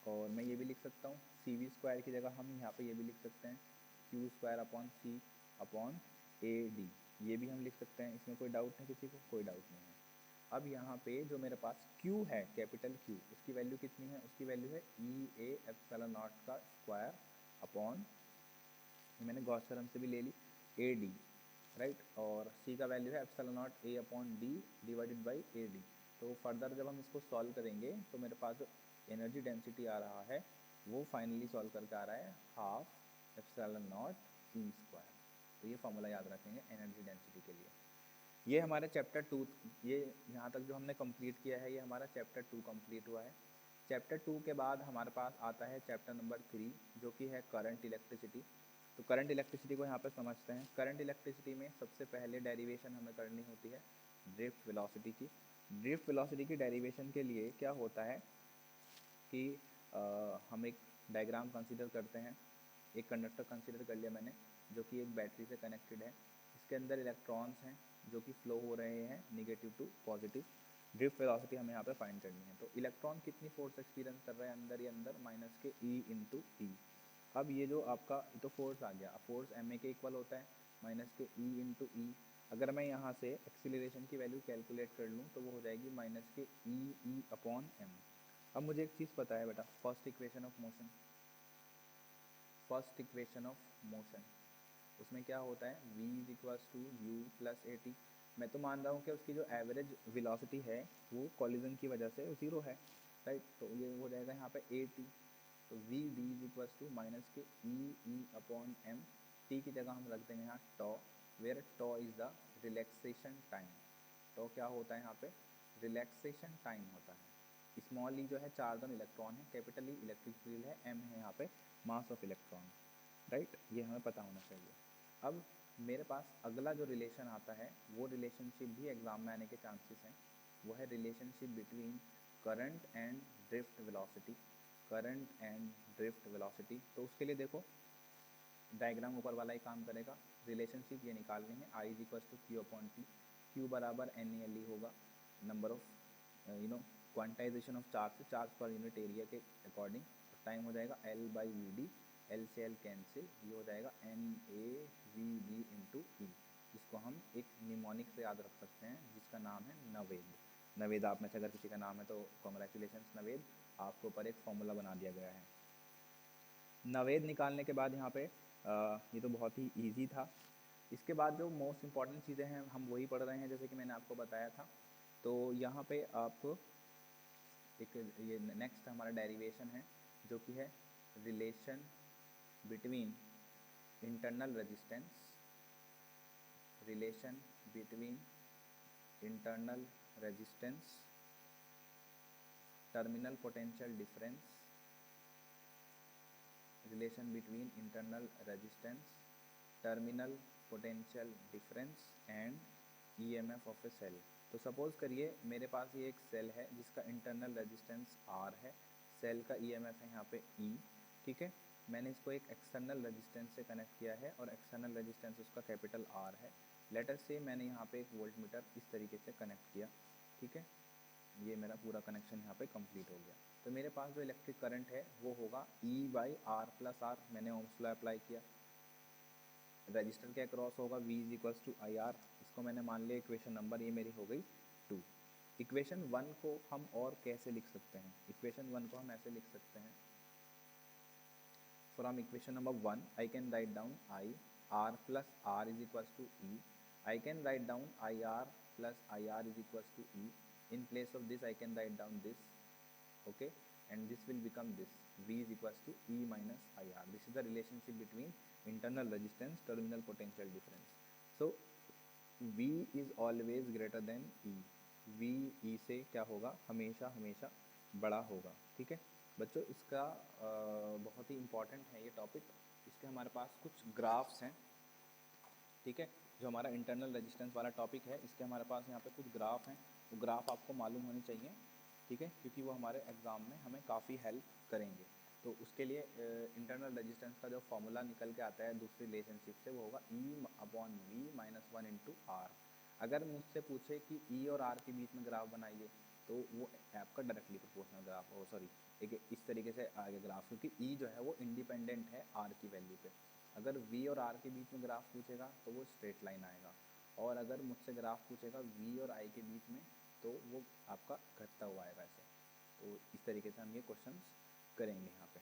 और मैं ये भी लिख सकता हूँ CV² की जगह हम यहाँ पे ये भी लिख सकते हैं Q² upon C upon AD, ये भी हम लिख सकते हैं। इसमें कोई डाउट है किसी को? कोई डाउट नहीं है। अब यहाँ पे जो मेरे पास Q है, कैपिटल Q, उसकी वैल्यू कितनी है, उसकी वैल्यू है EA एप्सिलॉन नॉट का स्क्वायर अपॉन, मैंने गॉस थ्योरम से भी ले ली, AD, राइट। और C का वैल्यू है epsilon not A upon D divided by AD। तो फर्दर जब हम इसको सॉल्व करेंगे तो मेरे पास जो एनर्जी डेंसिटी आ रहा है वो फाइनली सॉल्व करके आ रहा है हाफ एप्सिलॉन नॉट E²। तो ये फॉर्मूला याद रखेंगे एनर्जी डेंसिटी के लिए। ये हमारे चैप्टर 2, ये यहाँ तक जो हमने कंप्लीट किया है ये हमारा चैप्टर 2 कंप्लीट हुआ है। चैप्टर 2 के बाद हमारे पास आता है चैप्टर नंबर 3 जो कि है करंट इलेक्ट्रिसिटी। तो करंट इलेक्ट्रिसिटी को यहाँ पर समझते हैं। करंट इलेक्ट्रिसिटी में सबसे पहले डेरिवेशन हमें करनी होती है ड्रिफ्ट वेलोसिटी की। ड्रिफ्ट वेलोसिटी की डेरिवेशन के लिए क्या होता है कि हम एक डायग्राम कंसीडर करते हैं। एक कंडक्टर कंसीडर कर लिया मैंने जो कि एक बैटरी से कनेक्टेड है। इसके अंदर इलेक्ट्रॉन्स हैं जो कि फ्लो हो रहे हैं negative to positive. Drift velocity हमें यहाँ पे फाइंड करनी है। तो इलेक्ट्रॉन कितनी फोर्स एक्सपीरियंस कर रहे हैं अंदर ही अंदर, माइनस के E इंटू ई। अब ये जो आपका तो फोर्स आ गया, फोर्स ma के इक्वल होता है माइनस के E इंटू ई। अगर मैं यहाँ से एक्सीलरेशन की वैल्यू कैलकुलेट कर लूँ तो वो हो जाएगी माइनस के E अपॉन m। अब मुझे एक चीज़ पता है बेटा, first equation of motion, first equation of motion उसमें क्या होता है, v is equals to u plus a t. मैं तो मान रहा हूँ कि उसकी जो एवरेज वेलोसिटी है वो कॉलिजन की वजह से ज़ीरो है, राइट। तो ये हो जाएगा यहाँ पे ए टी। तो V d is equals to minus के ई अपॉन एम। टी की जगह हम रख देंगे यहाँ tau, where tau is the relaxation time. Tau क्या होता है यहाँ पे, रिलैक्सेशन टाइम होता है। स्मॉल ई जो है चार्ज ऑन इलेक्ट्रॉन है, कैपिटल ई इलेक्ट्रिक फील्ड है, एम है यहाँ पे मास ऑफ इलेक्ट्रॉन, राइट। ये हमें पता होना चाहिए। अब मेरे पास अगला जो रिलेशन आता है वो रिलेशनशिप भी एग्जाम में आने के चांसेस हैं। वो है relationship between current and drift velocity, current and drift velocity. तो उसके लिए देखो डायग्राम ऊपर वाला ही काम करेगा। रिलेशनशिप ये निकालनी है, I is equal to Q upon T. Q बराबर NALE होगा, number of quantization of charge, charge per unit area के अकॉर्डिंग। टाइम हो जाएगा L by V D, L से L कैंसिल, ये हो जाएगा NAVD इंटू ई। इसको हम एक निमोनिक से याद रख सकते हैं जिसका नाम है नवेद। नवेद आप में से अगर किसी का नाम है तो कॉन्ग्रेचुलेशंस नवेद, आपके ऊपर एक फॉर्मूला बना दिया गया है। नवेद निकालने के बाद यहाँ पे ये तो बहुत ही इजी था। इसके बाद जो मोस्ट इम्पॉर्टेंट चीज़ें हैं हम वही पढ़ रहे हैं जैसे कि मैंने आपको बताया था। तो यहाँ पे आप एक ये नेक्स्ट हमारा डेरिवेशन है जो कि है relation between internal resistance, relation between internal resistance, terminal potential difference, relation between internal resistance, terminal potential difference and EMF of a cell. तो सपोज़ करिए मेरे पास ये एक सेल है जिसका इंटरनल रेजिस्टेंस R है, सेल का EMF है यहाँ पे E, ठीक है। मैंने इसको एक एक्सटर्नल रेजिस्टेंस से कनेक्ट किया है और एक्सटर्नल रेजिस्टेंस उसका कैपिटल R है। लेटर से मैंने यहाँ पे एक वोल्ट मीटर इस तरीके से कनेक्ट किया, ठीक है। ये मेरा पूरा कनेक्शन यहाँ पे कंप्लीट हो गया। तो मेरे पास जो इलेक्ट्रिक करंट है वो होगा E by r plus r. मैंने ओम्स लॉ अप्लाई किया, रजिस्टर के अक्रॉस होगा V is equals to I R. इसको मैंने मान लिया इक्वेशन नंबर, ये मेरी हो गई 2। इक्वेशन 1 को हम और कैसे लिख सकते हैं, इक्वेशन 1 को हम ऐसे लिख सकते हैं, from equation number 1 I can write down I R plus are is equals to E. I can write down I R plus I r is equals to E. In place of this I can write down this, okay, and this will become this, V is equals to E minus IR. This is the relationship between internal resistance, terminal potential difference. So V is always greater than E. V E से क्या होगा, हमेशा हमेशा बड़ा होगा, ठीक है। बच्चों इसका बहुत ही इम्पॉर्टेंट है ये टॉपिक। इसके हमारे पास कुछ ग्राफ्स हैं, ठीक है। जो हमारा इंटरनल रेजिस्टेंस वाला टॉपिक है, इसके हमारे पास यहाँ पे कुछ ग्राफ हैं। वो ग्राफ आपको मालूम होने चाहिए, ठीक है, क्योंकि वो हमारे एग्ज़ाम में हमें काफ़ी हेल्प करेंगे। तो उसके लिए इंटरनल रेजिस्टेंस का जो फॉर्मूला निकल के आता है दूसरी रिलेशनशिप से, वो होगा E/V-1/R। अगर मुझसे पूछे कि E और R के बीच में ग्राफ बनाइए, तो वो आपका डायरेक्टली प्रोपोर्शनल ग्राफ हो, सॉरी एक इस तरीके से आगे ग्राफ, क्योंकि E जो है वो इंडिपेंडेंट है R की वैल्यू पे। अगर V और R के बीच में ग्राफ पूछेगा तो वो स्ट्रेट लाइन आएगा, और अगर मुझसे ग्राफ पूछेगा V और I के बीच में, तो वो आपका घटता हुआ आएगा ऐसे। तो इस तरीके से हम ये क्वेश्चंस करेंगे यहाँ पे।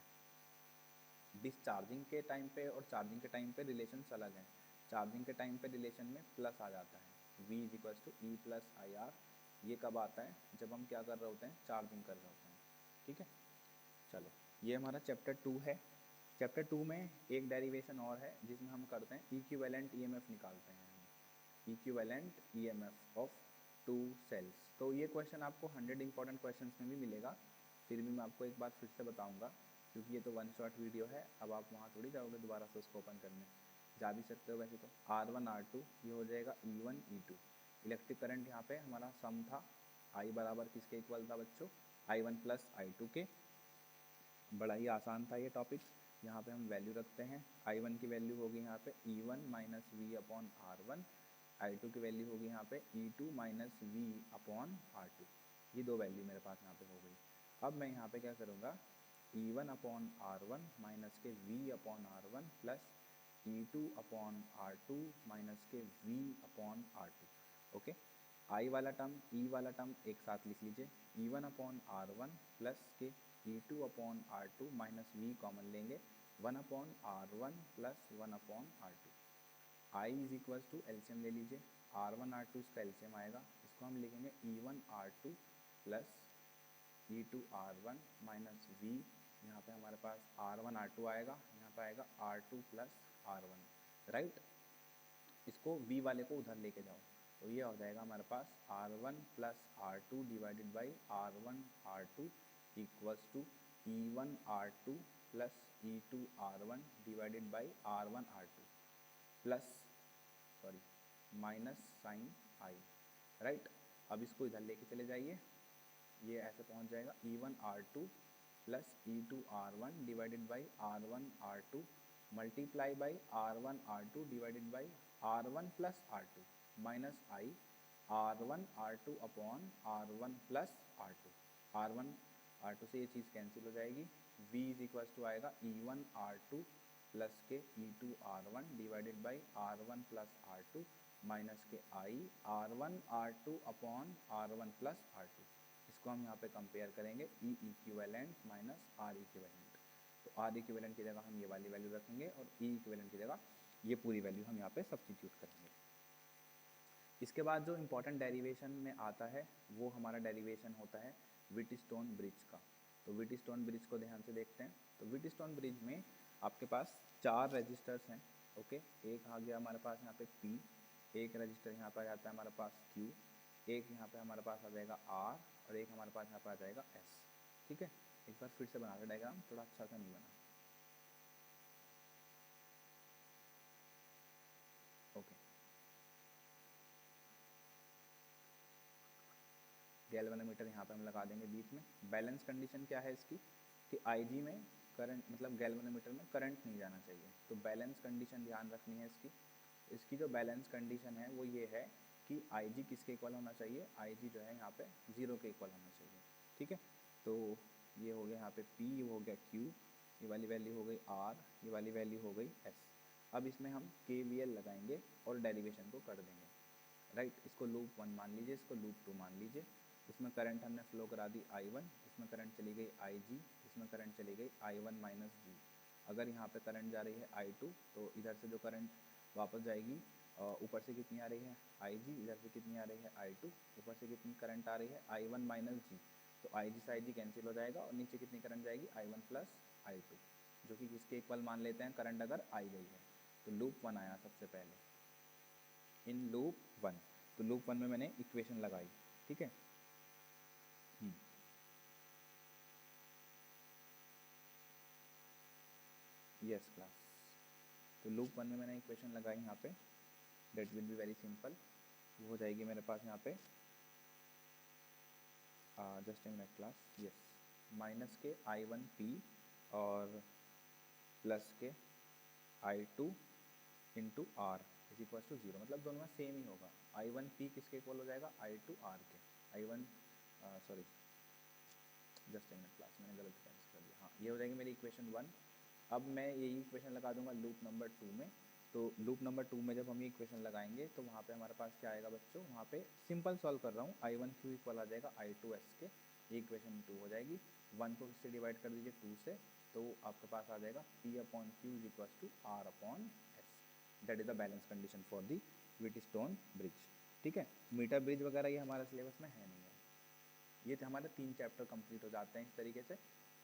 डिस्चार्जिंग के टाइम पे और चार्जिंग के टाइम पे रिलेशंस अलग हैं। चार्जिंग के टाइम पे रिलेशन में प्लस आ जाता है, V=E+IR। ये कब आता है? जब हम क्या कर रहे होते हैं, चार्जिंग कर रहे होते हैं, ठीक है। चलो, ये हमारा चैप्टर 2 है। चैप्टर 2 में एक डेरिवेशन और है जिसमें हम करते हैं इक्विवेलेंट ईएमएफ निकालते हैं हम, इक्विवेलेंट ईएमएफ ऑफ 2 सेल्स। तो ये क्वेश्चन आपको 100 इंपॉर्टेंट क्वेश्चंस में भी मिलेगा, फिर भी मैं आपको एक बार फिर से बताऊंगा, क्योंकि ये तो वन शॉट वीडियो है। अब आप वहाँ थोड़ी जाओगे दोबारा से उसको ओपन करने, जा भी सकते हो वैसे तो। R1 R2 ये हो जाएगा E1 E2। इलेक्ट्रिक करंट यहाँ पे हमारा सम था, I बराबर किसके इक्वल था बच्चों? I1 + I2 के। बड़ा ही आसान था ये टॉपिक। यहाँ पे हम वैल्यू रखते हैं। I1 की वैल्यू होगी यहाँ पे E1 - V/R1। I2 की वैल्यू होगी यहाँ पे E2 - V/R2। ये दो वैल्यू मेरे पास यहाँ पे हो गई। अब मैं यहाँ पे क्या करूँगा, E1/R1 माइनस के V/R1 प्लस E2/R2 माइनस के V/R2। ओके, I वाला टर्म E वाला टर्म एक साथ लिख लीजिए। E1/R1 प्लस के E2/R2 माइनस V कॉमन लेंगे, 1/R1 plus 1/R2। I = LCM ले लीजिए, R1 R2 इसका एलसीएम आएगा, इसको हम लिखेंगे E1 R2 plus E2 R1 minus V। यहाँ पे हमारे पास R1 R2 आएगा, यहाँ पे आएगा R2 प्लस R1, राइट। इसको V वाले को उधर लेके जाओ, तो ये हो जाएगा हमारे पास R1 plus R2 divided by R1 R2 equals to E1 R2 plus E2 R1 divided by R1 R2 plus sorry minus sign I, right. अब इसको इधर लेके चले जाइए, ये ऐसे पहुंच जाएगा E1 R2 plus E2 R1 divided by R1 R2 multiply by R1 R2 divided by R1 plus R2 minus I R1 R2 upon R1 plus R2। R1 R2 से ये चीज़ कैंसिल हो जाएगी। V आएगा E1 R2 प्लस के E2 R1 divided by R1 plus R2 minus के I R1 R2 upon R1 plus R2। इसको हम यहाँ पे कंपेयर करेंगे, E equivalent minus R equivalent. तो R इक्विवेलेंट की जगह हम ये वाली वैल्यू रखेंगे, और E इक्विवेलेंट की जगह ये पूरी वैल्यू हम यहाँ पे सब्स्टिट्यूट करेंगे। इसके बाद जो इम्पोर्टेंट डेरिवेशन में आता है, वो हमारा डेरिवेशन होता है व्हीटस्टोन ब्रिज का। तो व्हीटस्टोन ब्रिज को ध्यान से देखते हैं। तो व्हीटस्टोन ब्रिज में आपके पास 4 रजिस्टर्स हैं, ओके। एक आ गया हमारे पास यहाँ पे P, एक रजिस्टर यहाँ पर आ जाता है हमारे पास Q, एक यहाँ पे हमारे पास आ जाएगा R, और एक हमारे पास यहाँ पर आ जाएगा S, ठीक है। एक बार फिर से बना लो डायग्राम, थोड़ा अच्छा सा नहीं बना, ओके। गैल्वेनोमीटर यहाँ पे हम लगा देंगे बीच में। बैलेंस कंडीशन क्या है इसकी, कि IG में करंट, मतलब गैल्वेनोमीटर में करंट नहीं जाना चाहिए। तो बैलेंस कंडीशन ध्यान रखनी है इसकी। इसकी जो बैलेंस कंडीशन है वो ये है कि IG किसके इक्वल होना चाहिए, IG जो है यहाँ पे 0 के इक्वल होना चाहिए, ठीक है। तो ये हो गया यहाँ पे P, ये हो गया Q, ये वाली वैल्यू हो गई R, ये वाली वैल्यू हो गई S। अब इसमें हम KVL लगाएंगे और डेरिवेशन को कर देंगे, राइट। इसको लूप 1 मान लीजिए, इसको लूप 2 मान लीजिए। इसमें करंट हमने फ्लो करा दी I1, इसमें करंट चली गई IG, इसमें करंट चली गई I1 माइनस G। अगर यहाँ पे करंट जा रही है I2, तो इधर से जो करंट वापस जाएगी, ऊपर से कितनी आ रही है IG, इधर से कितनी आ रही है I2, ऊपर से कितनी करंट आ रही है I1 माइनस G। तो IG से IG कैंसिल हो जाएगा, और नीचे कितनी करंट जाएगी I1 प्लस I2, जो कि किसके इक्वल मान लेते हैं करंट अगर आई गई है। तो लूप 1 आया सबसे पहले, इन लूप 1। तो लूप 1 में मैंने इक्वेशन लगाई, ठीक है। Yes class. तो लूप 1 में मैंने इक्वेशन लगाई यहाँ पे, that will be very simple. वो हो जाएगी मेरे पास यहाँ पे just a minute class, yes, minus K I1P और plus K I2 into r is equal to 0, मतलब दोनों में सेम ही होगा। I1P किसके इक्वल हो जाएगा, I2R के। I1 sorry just a minute class, मैंने गलत कैंसिल कर दिया। हाँ, ये हो जाएगी मेरी इक्वेशन 1। अब मैं यही इक्वेशन लगा दूंगा लूप नंबर 2 में। तो लूप नंबर 2 में जब हम ये इक्वेशन लगाएंगे तो वहाँ पे हमारे पास क्या आएगा बच्चों, वहाँ पे सिंपल सॉल्व कर रहा हूँ, I1Q इक्वल आ जाएगा I2S के, ये इक्वेशन 2 हो जाएगी। 1 को किससे डिवाइड कर दीजिए, 2 से, तो आपके पास आ जाएगा P/Q is equal to R/S। That is the balance condition for the Wheatstone bridge. ठीक है, मीटर ब्रिज वगैरह ये हमारे सिलेबस में है नहीं है। ये हमारे 3 चैप्टर कंप्लीट हो जाते हैं इस तरीके से।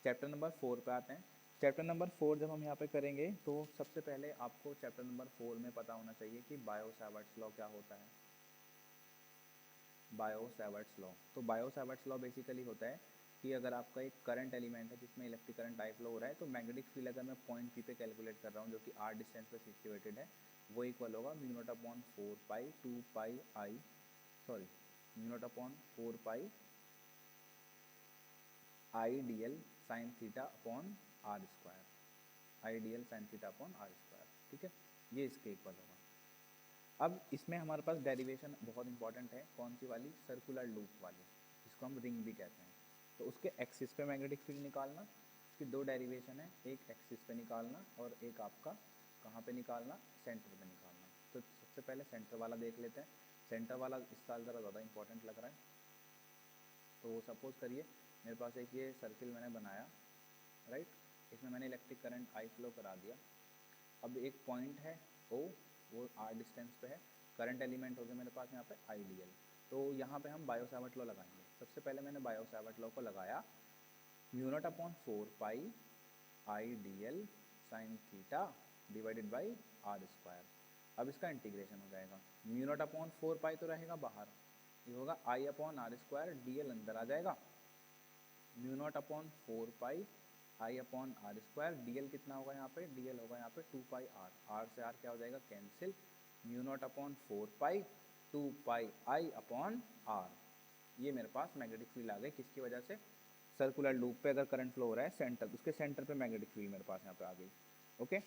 चैप्टर नंबर 4 पे आते हैं। चैप्टर नंबर 4 जब हम यहाँ पे करेंगे तो सबसे पहले आपको चैप्टर नंबर 4 में पता होना चाहिए कि बायो-सैवर्ट्स लॉ क्या होता है। बायो-सैवर्ट्स लॉ, तो बायो-सैवर्ट्स लॉ बेसिकली होता है कि अगर आपका एक करंट एलिमेंट है जिसमें इलेक्ट्रिक करंट आई फ्लो हो रहा है, तो मैग्नेटिक फील्ड अगर मैं पॉइंट पी पे कैलकुलेट कर रहा हूँ जो कि r डिस्टेंस पे सिचुएटेड है, वो इक्वल होगा म्यू0/4 IDL sine theta upon are square, IDL sine theta upon are square. ठीक है, ये इसके इक्वल होगा। अब इसमें हमारे पास डेरिवेशन बहुत इंपॉर्टेंट है, कौन सी वाली, सर्कुलर लूप वाली, जिसको हम रिंग भी कहते हैं। तो उसके एक्सिस पे मैग्नेटिक फील्ड निकालना, उसकी 2 डेरिवेशन है, एक एक्सिस पे निकालना और एक आपका कहाँ पे निकालना, सेंटर पे निकालना। तो सबसे पहले सेंटर वाला देख लेते हैं। सेंटर वाला इस साल ज़रा ज़्यादा इंपॉर्टेंट लग रहा है। तो सपोज करिए मेरे पास एक ये सर्किल मैंने बनाया, राइट, इसमें मैंने इलेक्ट्रिक करंट आई फ्लो करा दिया। अब एक पॉइंट है O, वो r डिस्टेंस पे है, करंट एलिमेंट हो गया मेरे पास यहाँ पे IDL। तो यहाँ पे हम बायो-सैवर्ट लॉ लगाएंगे। सबसे पहले मैंने बायो-सैवर्ट लॉ को लगाया, म्यू0/4 IDL sine theta divided by r square. अब इसका इंटीग्रेशन हो जाएगा, म्यू0/4 तो रहेगा बाहर, ये होगा I/r², DL अंदर आ जाएगा, म्यू0/4 I/r², DL कितना होगा यहाँ पे, DL होगा यहाँ पे 2πr, r से r क्या हो जाएगा, कैंसिल, म्यू0/4 2πI/r। ये मेरे पास मैग्नेटिक फील्ड आ गई, किसकी वजह से, सर्कुलर लूप पे अगर करंट फ्लो हो रहा है सेंटर, उसके सेंटर पे मैग्नेटिक फील्ड मेरे पास यहाँ पे आ गई। ओके,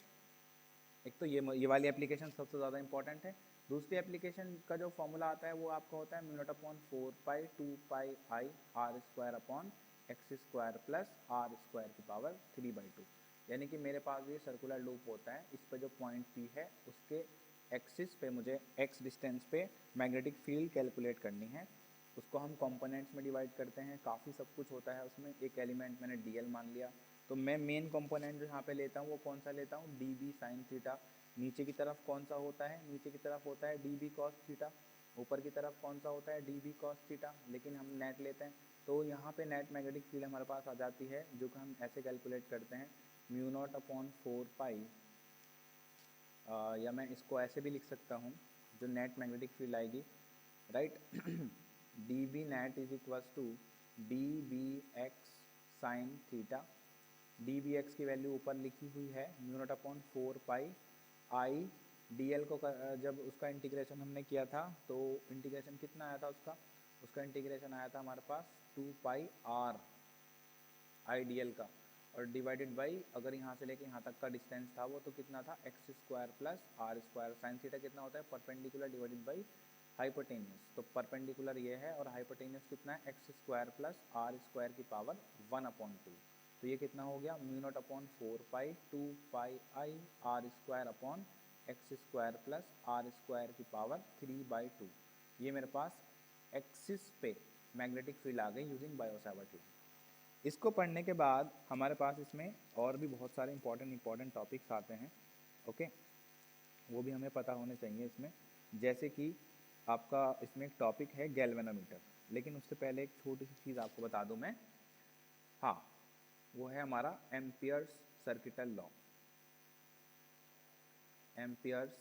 एक तो ये वाली एप्लीकेशन सबसे ज़्यादा इंपॉर्टेंट है। दूसरी एप्लीकेशन का जो फॉर्मूला आता है वो आपका होता है म्यू0/4 2πI/r² upon x² plus r² की पावर 3/2। यानी कि मेरे पास ये सर्कुलर लूप होता है, इस पर जो पॉइंट P है उसके एक्सिस पे मुझे x डिस्टेंस पे मैग्नेटिक फील्ड कैलकुलेट करनी है। उसको हम कंपोनेंट्स में डिवाइड करते हैं, काफ़ी सब कुछ होता है उसमें। एक एलिमेंट मैंने DL मान लिया, तो मैं मेन कंपोनेंट जो यहाँ पे लेता हूँ वो कौन सा लेता हूँ, DB साइन थीटा। नीचे की तरफ कौन सा होता है, नीचे की तरफ होता है DB कॉस थीटा। ऊपर की तरफ कौन सा होता है, DB कॉस थीटा, लेकिन हम नेट लेते हैं तो यहाँ पे नेट मैग्नेटिक फील्ड हमारे पास आ जाती है, जो कि हम ऐसे कैलकुलेट करते हैं म्यू0/4 या मैं इसको ऐसे भी लिख सकता हूँ, जो नेट मैग्नेटिक फील्ड आएगी, right, DB net is equals to DBX sine theta. DBX की वैल्यू ऊपर लिखी हुई है, म्यू0/4 IDL को जब उसका इंटीग्रेशन हमने किया था तो इंटीग्रेशन कितना आया था उसका इंटीग्रेशन आया था हमारे पास 2πr IDL का, और डिवाइडेड बाई, अगर यहाँ से लेके यहाँ तक का डिस्टेंस था वो तो कितना था, x² plus r²। Sine theta कितना होता है, परपेंडिकुलर डिवाइडेड बाई हाइपोटेनियस। तो परपेंडिकुलर ये है और हाइपोटेनियस कितना है, x² प्लस r² की पावर 1/2। तो ये कितना हो गया, म्यू0/4 2πI/r² upon x² plus r² की पावर 3/2। ये मेरे पास एक्सिस पे मैग्नेटिक फील्ड आ गई यूजिंग बायो-सैवर्ट लॉ। इसको पढ़ने के बाद हमारे पास इसमें और भी बहुत सारे इंपॉर्टेंट टॉपिक्स आते हैं। ओके, वो भी हमें पता होने चाहिए इसमें। जैसे कि आपका इसमें एक टॉपिक है गैल्वेनोमीटर, लेकिन उससे पहले एक छोटी सी चीज़ आपको बता दूं मैं, हाँ, वो है हमारा amperes circuital law. Amperes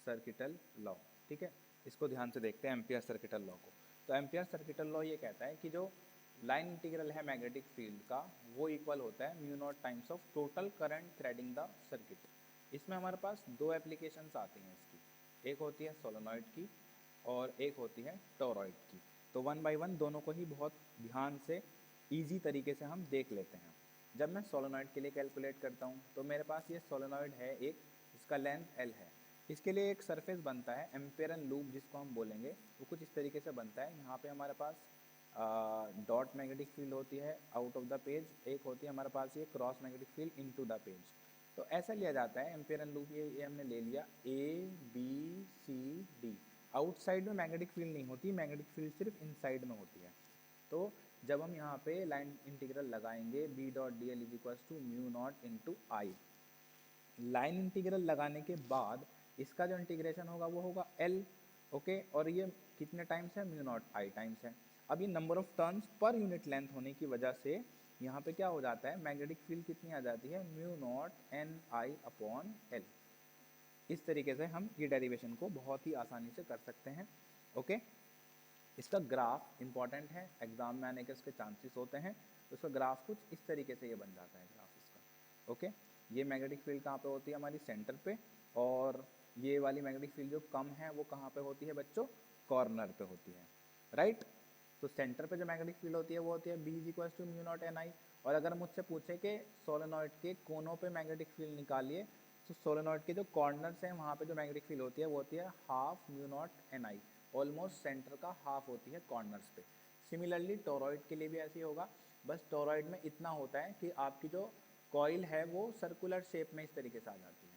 circuital law, ठीक है, इसको ध्यान से देखते हैं एम्पियर सर्किटल लॉ को। तो एम्पियर सर्किटल लॉ ये कहता है कि जो लाइन इंटीग्रल है मैग्नेटिक फील्ड का, वो इक्वल होता है mu not times of total current threading the circuit. इसमें हमारे पास दो एप्लीकेशंस आती हैं इसकी, एक होती है सोलेनॉइड की और एक होती है टोरॉइड की। तो वन बाय वन दोनों को ही बहुत ध्यान से इजी तरीके से हम देख लेते हैं। जब मैं सोलेनॉइड के लिए कैलकुलेट करता हूँ तो मेरे पास ये सोलेनॉइड है एक, इसका लेंथ L है। इसके लिए एक सरफेस बनता है एम्पेयरन लूप जिसको हम बोलेंगे, वो कुछ इस तरीके से बनता है। यहाँ पे हमारे पास डॉट मैग्नेटिक फील्ड होती है आउट ऑफ द पेज, एक होती है हमारे पास ये cross magnetic field into the page. तो ऐसा लिया जाता है एम्पेयरन लूप, ये हमने ले लिया ABCD। आउटसाइड में मैग्नेटिक फील्ड नहीं होती, मैग्नेटिक फील्ड सिर्फ इनसाइड में होती है। तो जब हम यहाँ पे लाइन इंटीग्रल लगाएंगे B dot D L is equal to mu naught into I. Line integral लगाने के बाद इसका जो इंटीग्रेशन होगा वो होगा L, ओके। और ये कितने टाइम्स है, म्यू नॉट आई टाइम्स है। अब ये number of turns per unit length होने की वजह से यहाँ पे क्या हो जाता है, मैग्नेटिक फील्ड कितनी आ जाती है, म्यू नॉट एन आई अपॉन एल। इस तरीके से हम ये डेरिवेशन को बहुत ही आसानी से कर सकते हैं, ओके। इसका ग्राफ इंपॉर्टेंट है, एग्जाम में आने के उसके चांसेस होते हैं। तो उसका ग्राफ कुछ इस तरीके से ये बन जाता है ग्राफ इसका, ओके। ये मैग्नेटिक फील्ड कहाँ पे होती है, हमारी सेंटर पे, और ये वाली मैग्नेटिक फील्ड जो कम है वो कहाँ पे होती है बच्चों, कॉर्नर पे होती है, राइट। तो सेंटर पे जो मैग्नेटिक फील्ड होती है वो होती है B is equal to mu naught N I. और अगर मुझसे पूछे कि सोलेनॉइड के कोनों पे मैग्नेटिक फील्ड निकालिए, तो सोलेनॉइड के जो कॉर्नर्स हैं वहाँ पे जो मैग्नेटिक फील्ड होती है वो होती है हाफ म्यू नॉट एन आई, ऑलमोस्ट सेंटर का हाफ होती है कॉर्नर्स पे। सिमिलरली टोरॉइड के लिए भी ऐसे ही होगा, बस टोरॉइड में इतना होता है कि आपकी जो कॉइल है वो सर्कुलर शेप में इस तरीके से आ जाती है,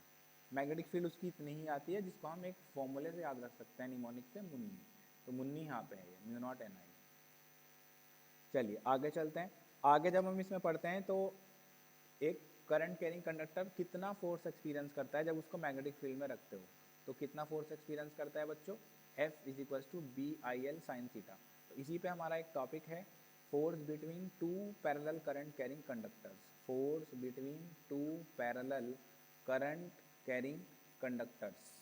मैग्नेटिक फील्ड उसकी इतनी ही आती है जिसको हम एक फॉर्मूले से याद रख सकते हैं निमोनिक से, मुन्नी। तो मुन्नी यहाँ पे है म्यू नॉट एन आई। चलिए आगे चलते हैं। आगे जब हम इसमें पढ़ते हैं तो एक करंट कैरिंग कंडक्टर कितना फोर्स एक्सपीरियंस करता है जब उसको मैग्नेटिक फील्ड में रखते हो, तो कितना फोर्स एक्सपीरियंस करता है बच्चों, F is equal to BIL sine theta. तो इसी पे हमारा एक टॉपिक है, force between two parallel current carrying conductors. Force between two parallel current carrying conductors,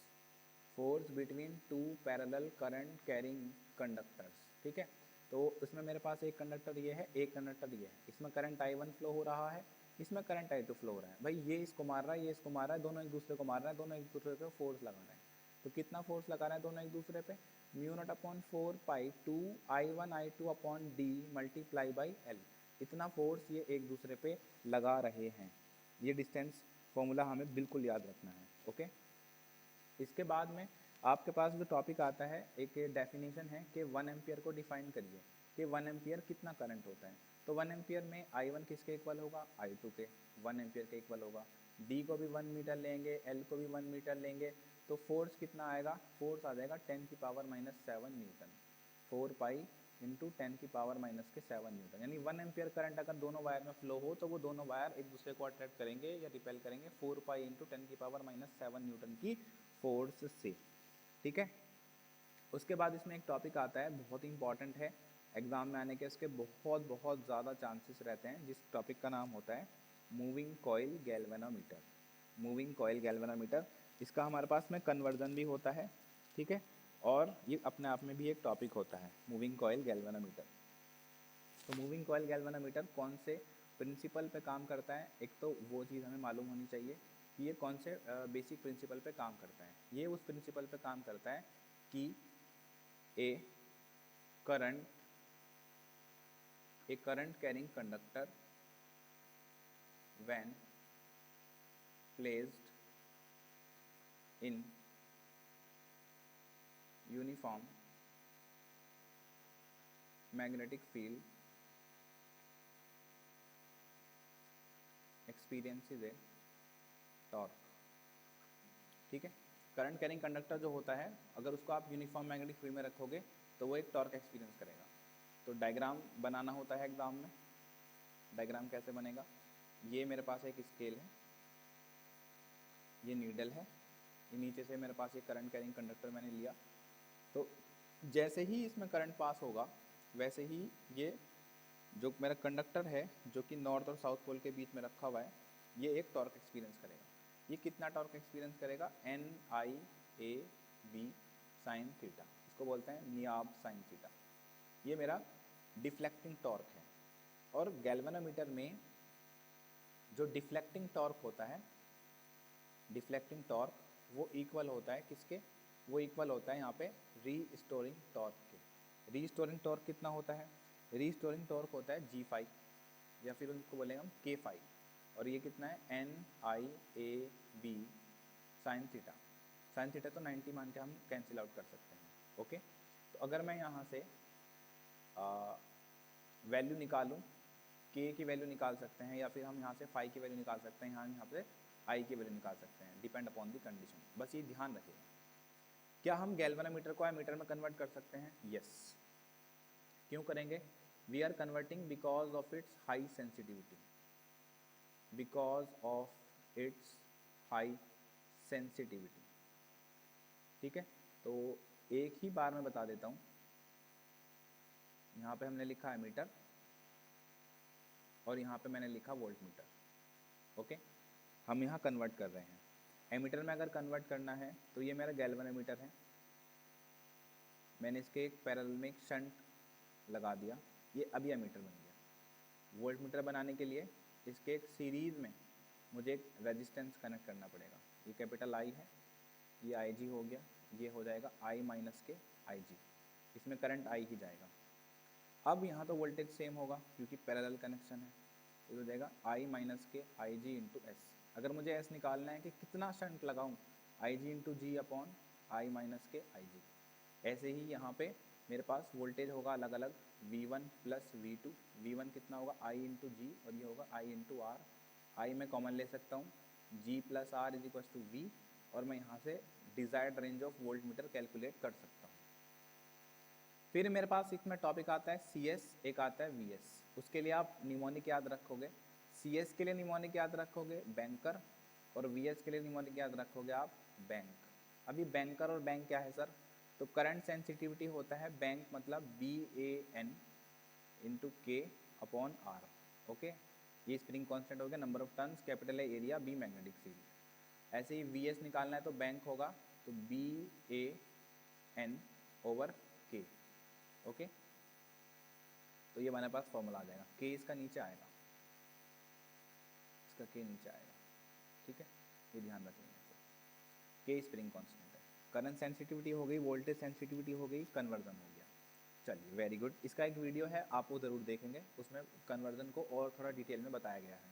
force between two parallel current carrying conductors, ठीक है। तो इसमें मेरे पास एक कंडक्टर ये है, एक कंडक्टर ये है, इसमें करंट I1 फ्लो हो रहा है, इसमें करंट I2 फ्लो हो रहा है। भाई ये इसको मार रहा है, ये इसको मार रहा है, दोनों एक दूसरे को मार रहे हैं, दोनों एक दूसरे पे फोर्स लगा रहे हैं। तो कितना फोर्स लगा रहे हैं दोनों एक दूसरे पे, mu naught upon 4 pi 2 I1 I2 upon D multiply by L। इतना फोर्स ये एक दूसरे पे लगा रहे हैं। ये डिस्टेंस फॉर्मूला हमें बिल्कुल याद रखना है, ओके। इसके बाद में आपके पास जो टॉपिक आता है, एक डेफिनेशन है कि 1 एम्पियर को डिफाइन करिए कि 1 एम्पियर कितना करंट होता है। तो 1 एम्पियर में I1 किसके इक्वल होगा, I2 के 1 एम्पियर के इक्वल होगा। D को भी 1 मीटर लेंगे, L को भी 1 मीटर लेंगे, तो फोर्स कितना आएगा, फोर्स आ जाएगा 10 की power minus 7 Newton, 4 pi into 10 की पावर माइनस के 7 न्यूटन। यानी 1 एम्पियर करंट अगर दोनों वायर में फ्लो हो तो वो दोनों वायर एक दूसरे को अट्रैक्ट करेंगे या रिपेल करेंगे 4 पाई इंटू 10 की पावर माइनस 7 न्यूटन की फोर्स से, ठीक है। उसके बाद इसमें एक टॉपिक आता है बहुत ही इंपॉर्टेंट है, एग्जाम में आने के इसके बहुत बहुत ज़्यादा चांसेस रहते हैं, जिस टॉपिक का नाम होता है moving coil galvanometer. Moving coil galvanometer, इसका हमारे पास में कन्वर्जन भी होता है, ठीक है, और ये अपने आप में भी एक टॉपिक होता है मूविंग कॉइल गैल्वेनोमीटर। तो मूविंग कॉइल गैल्वेनोमीटर कौन से प्रिंसिपल पे काम करता है, एक तो वो चीज़ हमें मालूम होनी चाहिए कि ये कौन से बेसिक प्रिंसिपल पे काम करता है। ये उस प्रिंसिपल पे काम करता है कि a current carrying conductor when placed in uniform magnetic field experiences a torque, ठीक है। करंट कैरिंग कंडक्टर जो होता है अगर उसको आप यूनिफॉर्म मैग्नेटिक फील्ड में रखोगे तो वो एक टॉर्क एक्सपीरियंस करेगा। तो डायग्राम बनाना होता है एग्जाम में, डायग्राम कैसे बनेगा, ये मेरे पास एक स्केल है, ये नीडल है, ये नीचे से मेरे पास ये करंट कैरिंग कंडक्टर मैंने लिया। तो जैसे ही इसमें करंट पास होगा वैसे ही ये जो मेरा कंडक्टर है जो कि नॉर्थ और साउथ पोल के बीच में रखा हुआ है, ये एक टॉर्क एक्सपीरियंस करेगा। ये कितना टॉर्क एक्सपीरियंस करेगा, NIAB साइन थीटा, इसको बोलते हैं नियाब साइन थीटा। ये मेरा डिफ्लेक्टिंग टॉर्क है, और गैल्वेनोमीटर में जो डिफ्लेक्टिंग टॉर्क होता है, डिफ्लेक्टिंग टॉर्क वो इक्वल होता है किसके, वो इक्वल होता है यहाँ पे रीस्टोरिंग टॉर्क के। रीस्टोरिंग टॉर्क कितना होता है, रीस्टोरिंग टॉर्क होता है G5 या फिर उनको बोलेंगे हम K5, और ये कितना है NIAB sine theta. Sign theta तो 90 मान के हम कैंसिल आउट कर सकते हैं। ओके, तो अगर मैं यहाँ से वैल्यू निकालूँ, K की वैल्यू निकाल सकते हैं या फिर हम यहाँ से फाई की वैल्यू निकाल सकते हैं, यहाँ पे I की वैल्यू निकाल सकते हैं, डिपेंड अपॉन दी कंडीशन। बस ये ध्यान रखिएगा। क्या हम गैल्वेनोमीटर को एमीटर में कन्वर्ट कर सकते हैं? यस। क्यों करेंगे? We are converting because of its high sensitivity, because of its high sensitivity. ठीक है, तो एक ही बार में बता देता हूँ। यहाँ पे हमने लिखा एमीटर और यहाँ पे मैंने लिखा वोल्ट मीटर। ओके, हम यहाँ कन्वर्ट कर रहे हैं। एमीटर में अगर कन्वर्ट करना है तो ये मेरा गैल्वेनोमीटर है, मैंने इसके एक पैरेलल में एक शंट लगा दिया, ये अभी एमीटर बन गया। वोल्ट मीटर बनाने के लिए इसके एक सीरीज़ में मुझे एक रेजिस्टेंस कनेक्ट करना पड़ेगा। ये कैपिटल I है, ये IG हो गया, ये हो जाएगा I माइनस के IG, इसमें करंट I ही जाएगा। अब यहाँ तो वोल्टेज सेम होगा क्योंकि पैरेलल कनेक्शन है, ये हो जाएगा I माइनस के IG इंटू S। अगर मुझे S निकालना है कि कितना शंट लगाऊँ, IG into G upon I minus के IG। ऐसे ही यहाँ पे मेरे पास वोल्टेज होगा अलग अलग, V1 प्लस V2। V1 कितना होगा I इंटू जी और ये होगा I इंटू आर। I मैं कॉमन ले सकता हूँ, G plus are is equal to V, और मैं यहाँ से desired range of voltmeter calculate कर सकता हूँ। फिर मेरे पास इसमें टॉपिक आता है CS, एक आता है VS। उसके लिए आप निमोनिक याद रखोगे। CS के लिए निमोनिक याद रखोगे बैंकर, और VS के लिए निमोनिक याद रखोगे आप बैंक। अभी बैंकर और बैंक क्या है सर? तो करंट सेंसिटिविटी होता है बैंक मतलब BAN into K upon R। Okay, ये स्प्रिंग कांस्टेंट हो गया, नंबर ऑफ टर्न्स, कैपिटल है एरिया, B मैग्नेटिक फील्ड। ऐसे ही VS निकालना है तो बैंक होगा तो BAN ओवर K। ओके, तो ये हमारे पास फॉर्मूला आ जाएगा। K इसका नीचे आएगा, इसका K नीचे आएगा। ठीक है, ये ध्यान रखिएगा। K स्प्रिंग कांस्टेंट है। करंट सेंसिटिविटी हो गई, वोल्टेज सेंसिटिविटी हो गई, कन्वर्जन हो गया। चलिए वेरी गुड। इसका एक वीडियो है, आप वो ज़रूर देखेंगे, उसमें कन्वर्जन को और थोड़ा डिटेल में बताया गया है।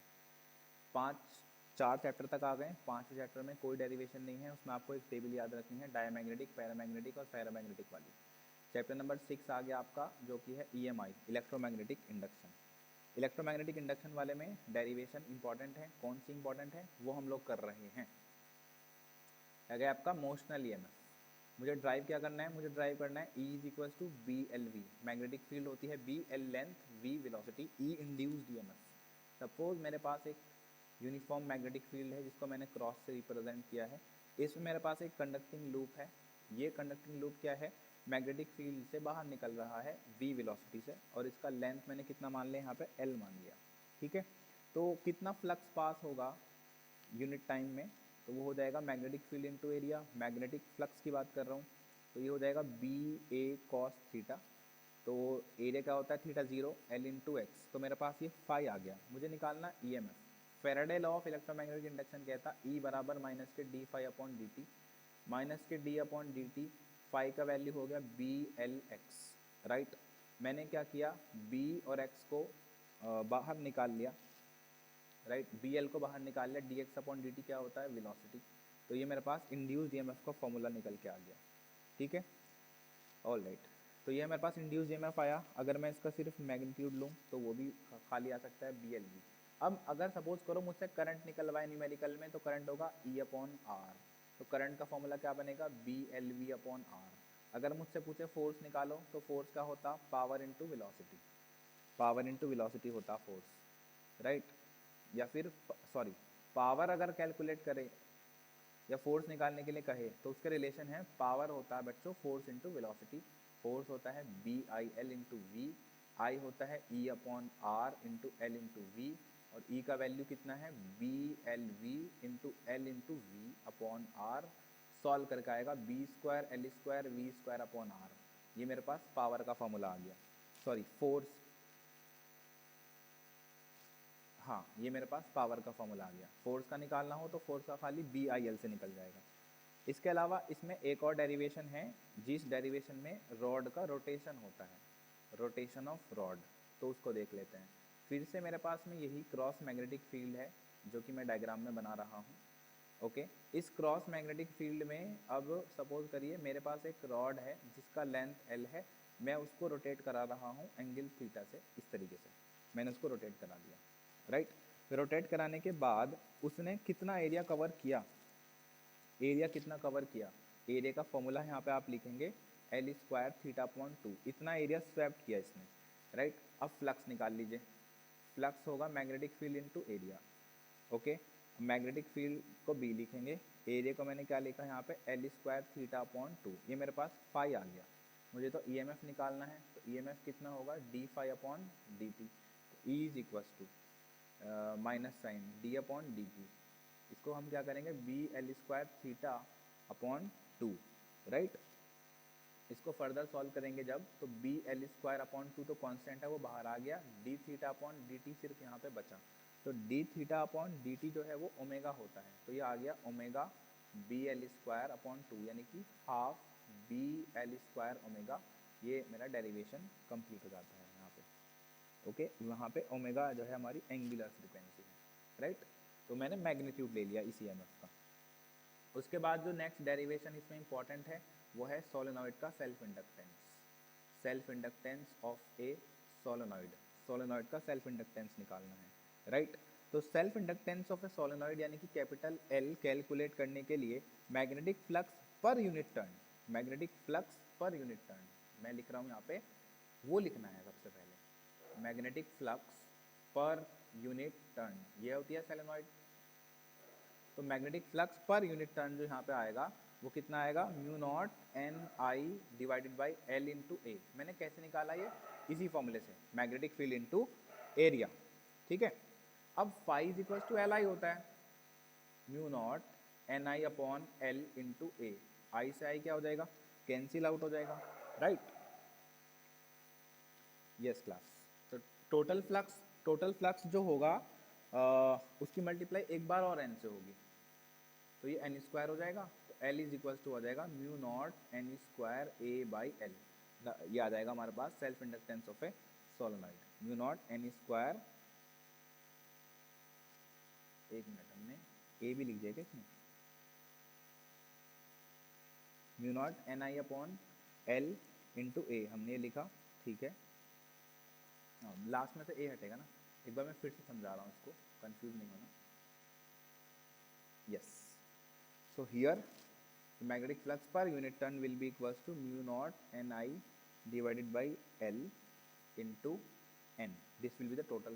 4 चैप्टर तक आ गए। 5वें चैप्टर में कोई डेरिवेशन नहीं है, उसमें आपको एक टेबल याद रखनी है, डायमैग्नेटिक, पैरामैग्नेटिक और फेरोमैग्नेटिक वाली। चैप्टर नंबर 6 आ गया आपका, जो कि है EMI, electromagnetic induction. Electromagnetic induction वाले में डेरिवेशन इंपॉर्टेंट है। कौन सी इंपॉर्टेंट है वो हम लोग कर रहे हैं। आ गया आपका मोशनल EMF। मुझे ड्राइव क्या करना है, मुझे ड्राइव करना है E is equals to BLV। Magnetic field होती है B, L length, V velocity, E induced EMF। Suppose मेरे पास एक यूनिफॉर्म मैग्नेटिक फील्ड है जिसको मैंने क्रॉस से रिप्रेजेंट किया है। इसमें मेरे पास एक कंडक्टिंग लूप है। ये कंडक्टिंग लूप क्या है, मैग्नेटिक फील्ड से बाहर निकल रहा है V वेलोसिटी से, और इसका लेंथ मैंने कितना मान लिया, यहाँ पे L मान लिया। ठीक है, तो कितना फ्लक्स पास होगा यूनिट टाइम में, तो वो हो जाएगा magnetic field into area. Magnetic flux की बात कर रहा हूँ तो ये हो जाएगा BA cos थीटा। तो एरिया क्या होता है, थीटा 0, L इंटू एक्स। तो मेरे पास ये फाई आ गया। मुझे निकालना EMF। Faraday law of electromagnetic induction कहता E बराबर minus K D phi upon D T, minus K D upon D T. Phi का वैल्यू हो गया BLX। राइट, मैंने क्या किया, B और X को बाहर निकाल लिया। राइट, BL को बाहर निकाल लिया, dx अपॉन dt क्या होता है, वेलोसिटी। तो ये मेरे पास इंड्यूस्ड EMF का फॉर्मूला निकल के आ गया। ठीक है, ऑल राइट। तो ये मेरे पास इंड्यूस्ड EMF आया। अगर मैं इसका सिर्फ मैग्नीट्यूड लूँ तो वो भी खाली आ सकता है BLV। अब अगर सपोज करो मुझसे करंट निकलवाए न्यूमेरिकल में, तो करंट होगा E अपॉन आर। तो करंट का फॉर्मूला क्या बनेगा, BLV अपॉन आर। अगर मुझसे पूछे फोर्स निकालो तो फोर्स क्या होता, power into velocity. Power into velocity होता फोर्स। राइट, या फिर सॉरी, पावर अगर कैलकुलेट करें या फोर्स निकालने के लिए कहे तो उसके रिलेशन है, पावर होता है बच्चों फोर्स इंटू वेलोसिटी। फोर्स होता है BIL इंटू वी, आई होता है E upon R into L into V, और E का वैल्यू कितना है BLV into L into V upon R. Solve करके आएगा B square L square V square upon R. ये मेरे पास पावर का फॉर्मूला आ गया, सॉरी फोर्स हाँ, ये मेरे पास पावर का फॉर्मूला आ गया। फोर्स का निकालना हो तो फोर्स का खाली BIL से निकल जाएगा। इसके अलावा इसमें एक और डेरिवेशन है, जिस डेरिवेशन में रॉड का रोटेशन होता है, रोटेशन ऑफ रॉड, तो उसको देख लेते हैं। फिर से मेरे पास में यही क्रॉस मैग्नेटिक फील्ड है जो कि मैं डायग्राम में बना रहा हूँ। ओके, इस क्रॉस मैग्नेटिक फील्ड में अब सपोज करिए मेरे पास एक रॉड है जिसका लेंथ L है, मैं उसको रोटेट करा रहा हूँ एंगल थीटा से। इस तरीके से मैंने उसको रोटेट करा दिया, राइट। रोटेट कराने के बाद उसने कितना एरिया कवर किया, एरिया कितना कवर किया, एरिया का फॉर्मूला यहाँ पे आप लिखेंगे L स्क्वायर थीटा अपॉन 2, इतना एरिया स्वैप्ट किया इसने, राइट। अब फ्लक्स निकाल लीजिए, फ्लक्स होगा magnetic field into area. Okay, magnetic field को B लिखेंगे, एरिया को मैंने क्या लिखा यहाँ पे L स्क्वायर थीटा अपॉन 2, ये मेरे पास फाई आ गया। मुझे तो EMF निकालना है, तो EMF कितना होगा d फाई अपॉन dt, तो E is equals to minus sign d upon dt, इसको हम क्या करेंगे BL square theta upon 2, right. इसको फर्दर सॉल्व करेंगे जब, तो BL स्क्वायर अपॉन 2 तो कांस्टेंट है वो बाहर आ गया, d थीटा अपॉन dt सिर्फ यहाँ पे बचा, तो d थीटा अपॉन dt जो है वो ओमेगा होता है, तो ये आ गया ओमेगा BL स्क्वायर अपॉन 2, यानी कि हाफ BL स्क्वायर ओमेगा। ये मेरा डेरिवेशन कंप्लीट हो जाता है यहाँ पे। ओके, वहाँ पे ओमेगा जो है हमारी एंगुलर फ्रीक्वेंसी है, राइट। तो मैंने मैग्नीट्यूड ले लिया इस EMF का। उसके बाद जो नेक्स्ट डेरिवेशन इसमें इंपॉर्टेंट है वो है सोलेनॉइड का self inductance, self inductance of a solenoid, solenoid का सेल्फ इंडक्टेंस निकालना है, राइट। तो self inductance of a solenoid यानी कि कैपिटल L कैलकुलेट करने के लिए magnetic flux per unit turn, magnetic flux per unit turn मैं लिख रहा हूँ यहाँ पे, वो लिखना है सबसे पहले, magnetic flux per unit turn, ये होती है सोलेनॉइड। तो magnetic flux per unit turn जो यहाँ पे आएगा वो कितना आएगा, mu naught NI divided by L into A. मैंने कैसे निकाला ये, इसी फॉर्मूले से, मैग्नेटिक फील्ड इंटू एरिया, ठीक है। अब phi is equal to LI होता है, mu naught NI upon L into A, I से आई क्या हो जाएगा, कैंसिल आउट हो जाएगा, राइट। यस क्लास, तो टोटल फ्लक्स जो होगा उसकी मल्टीप्लाई एक बार और n से होगी, तो ये n स्क्वायर हो जाएगा, तो L इज इक्वल टू आ जाएगा mu naught n square A by L, ये आ जाएगा हमारे पास self inductance of a solenoid, mu naught n square, एक मिनट हमने A भी लिख दिया क्या इसमें, mu naught NI upon L into A हमने ये लिखा, ठीक है। लास्ट में से A हटेगा ना, एक बार मैं फिर से समझा रहा हूँ इसको, कंफ्यूज नहीं होना। Yes, so here the magnetic flux per unit turn will be equals to mu naught NI divided by L into N. This will be the total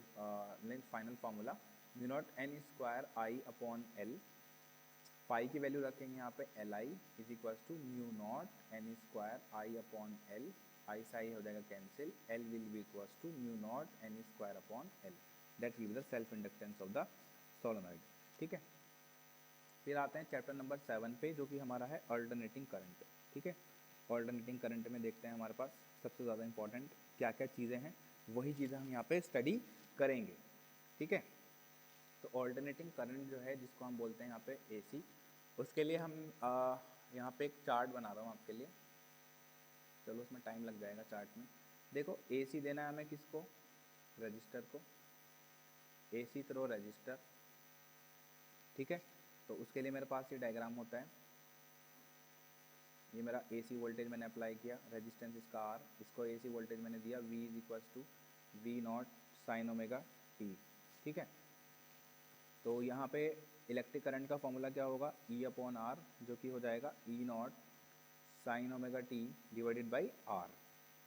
final formula, mu naught N square I upon L, phi की value रखेंगे यहाँ पे Li is equals to mu naught N square I upon L, I से I हो जाएगा cancel, L will be equals to mu naught N square upon L, that will be the self inductance of the solenoid, ठीक है। फिर आते हैं chapter number 7 पे, जो कि हमारा है अल्टरनेटिंग करंट, ठीक है। अल्टरनेटिंग करंट में देखते हैं हमारे पास सबसे ज़्यादा इंपॉर्टेंट क्या क्या चीज़ें हैं, वही चीज़ें हम यहाँ पे स्टडी करेंगे, ठीक है। तो अल्टरनेटिंग करंट जो है जिसको हम बोलते हैं यहाँ पे AC, उसके लिए हम यहाँ पे एक चार्ट बना रहा हूँ आपके लिए, चलो उसमें टाइम लग जाएगा चार्ट में। देखो AC देना है हमें किसको, रजिस्टर को, AC थ्रो रजिस्टर, ठीक है। तो उसके लिए मेरे पास ये डायग्राम होता है, ये मेरा AC वोल्टेज मैंने अप्लाई किया, रेजिस्टेंस इसका R, इसको AC वोल्टेज मैंने दिया V is equals to V not sine omega T, ठीक है। तो यहाँ पे इलेक्ट्रिक करंट का फॉर्मूला क्या होगा, E अपॉन R, जो कि हो जाएगा E naught sine omega T divided by R,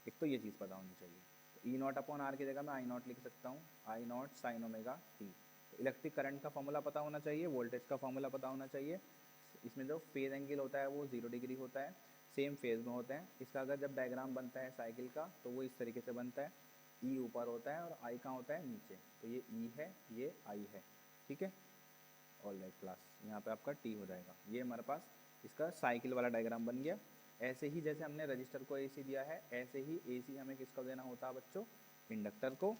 एक तो ये चीज़ पता होनी चाहिए। तो E नॉट अपॉन R की जगह मैं I नॉट लिख सकता हूँ, I naught sine omega T। Electric current का फॉर्मूला पता होना चाहिए, वोल्टेज का फॉर्मूला पता होना चाहिए, इसमें जो फेज एंगल होता है वो 0 डिग्री होता है, सेम फेज में होते हैं। इसका अगर जब डायग्राम बनता है साइकिल का तो वो इस तरीके से बनता है, ई ऊपर होता है और आई कहाँ होता है, नीचे, तो ये ई है, ये आई है, ठीक है। ऑल राइट क्लास, यहाँ पे आपका टी हो जाएगा, ये हमारे पास इसका साइकिल वाला डायग्राम बन गया। ऐसे ही जैसे हमने रजिस्टर को AC दिया है, ऐसे ही AC हमें किसको देना होता है बच्चों, इंडक्टर को,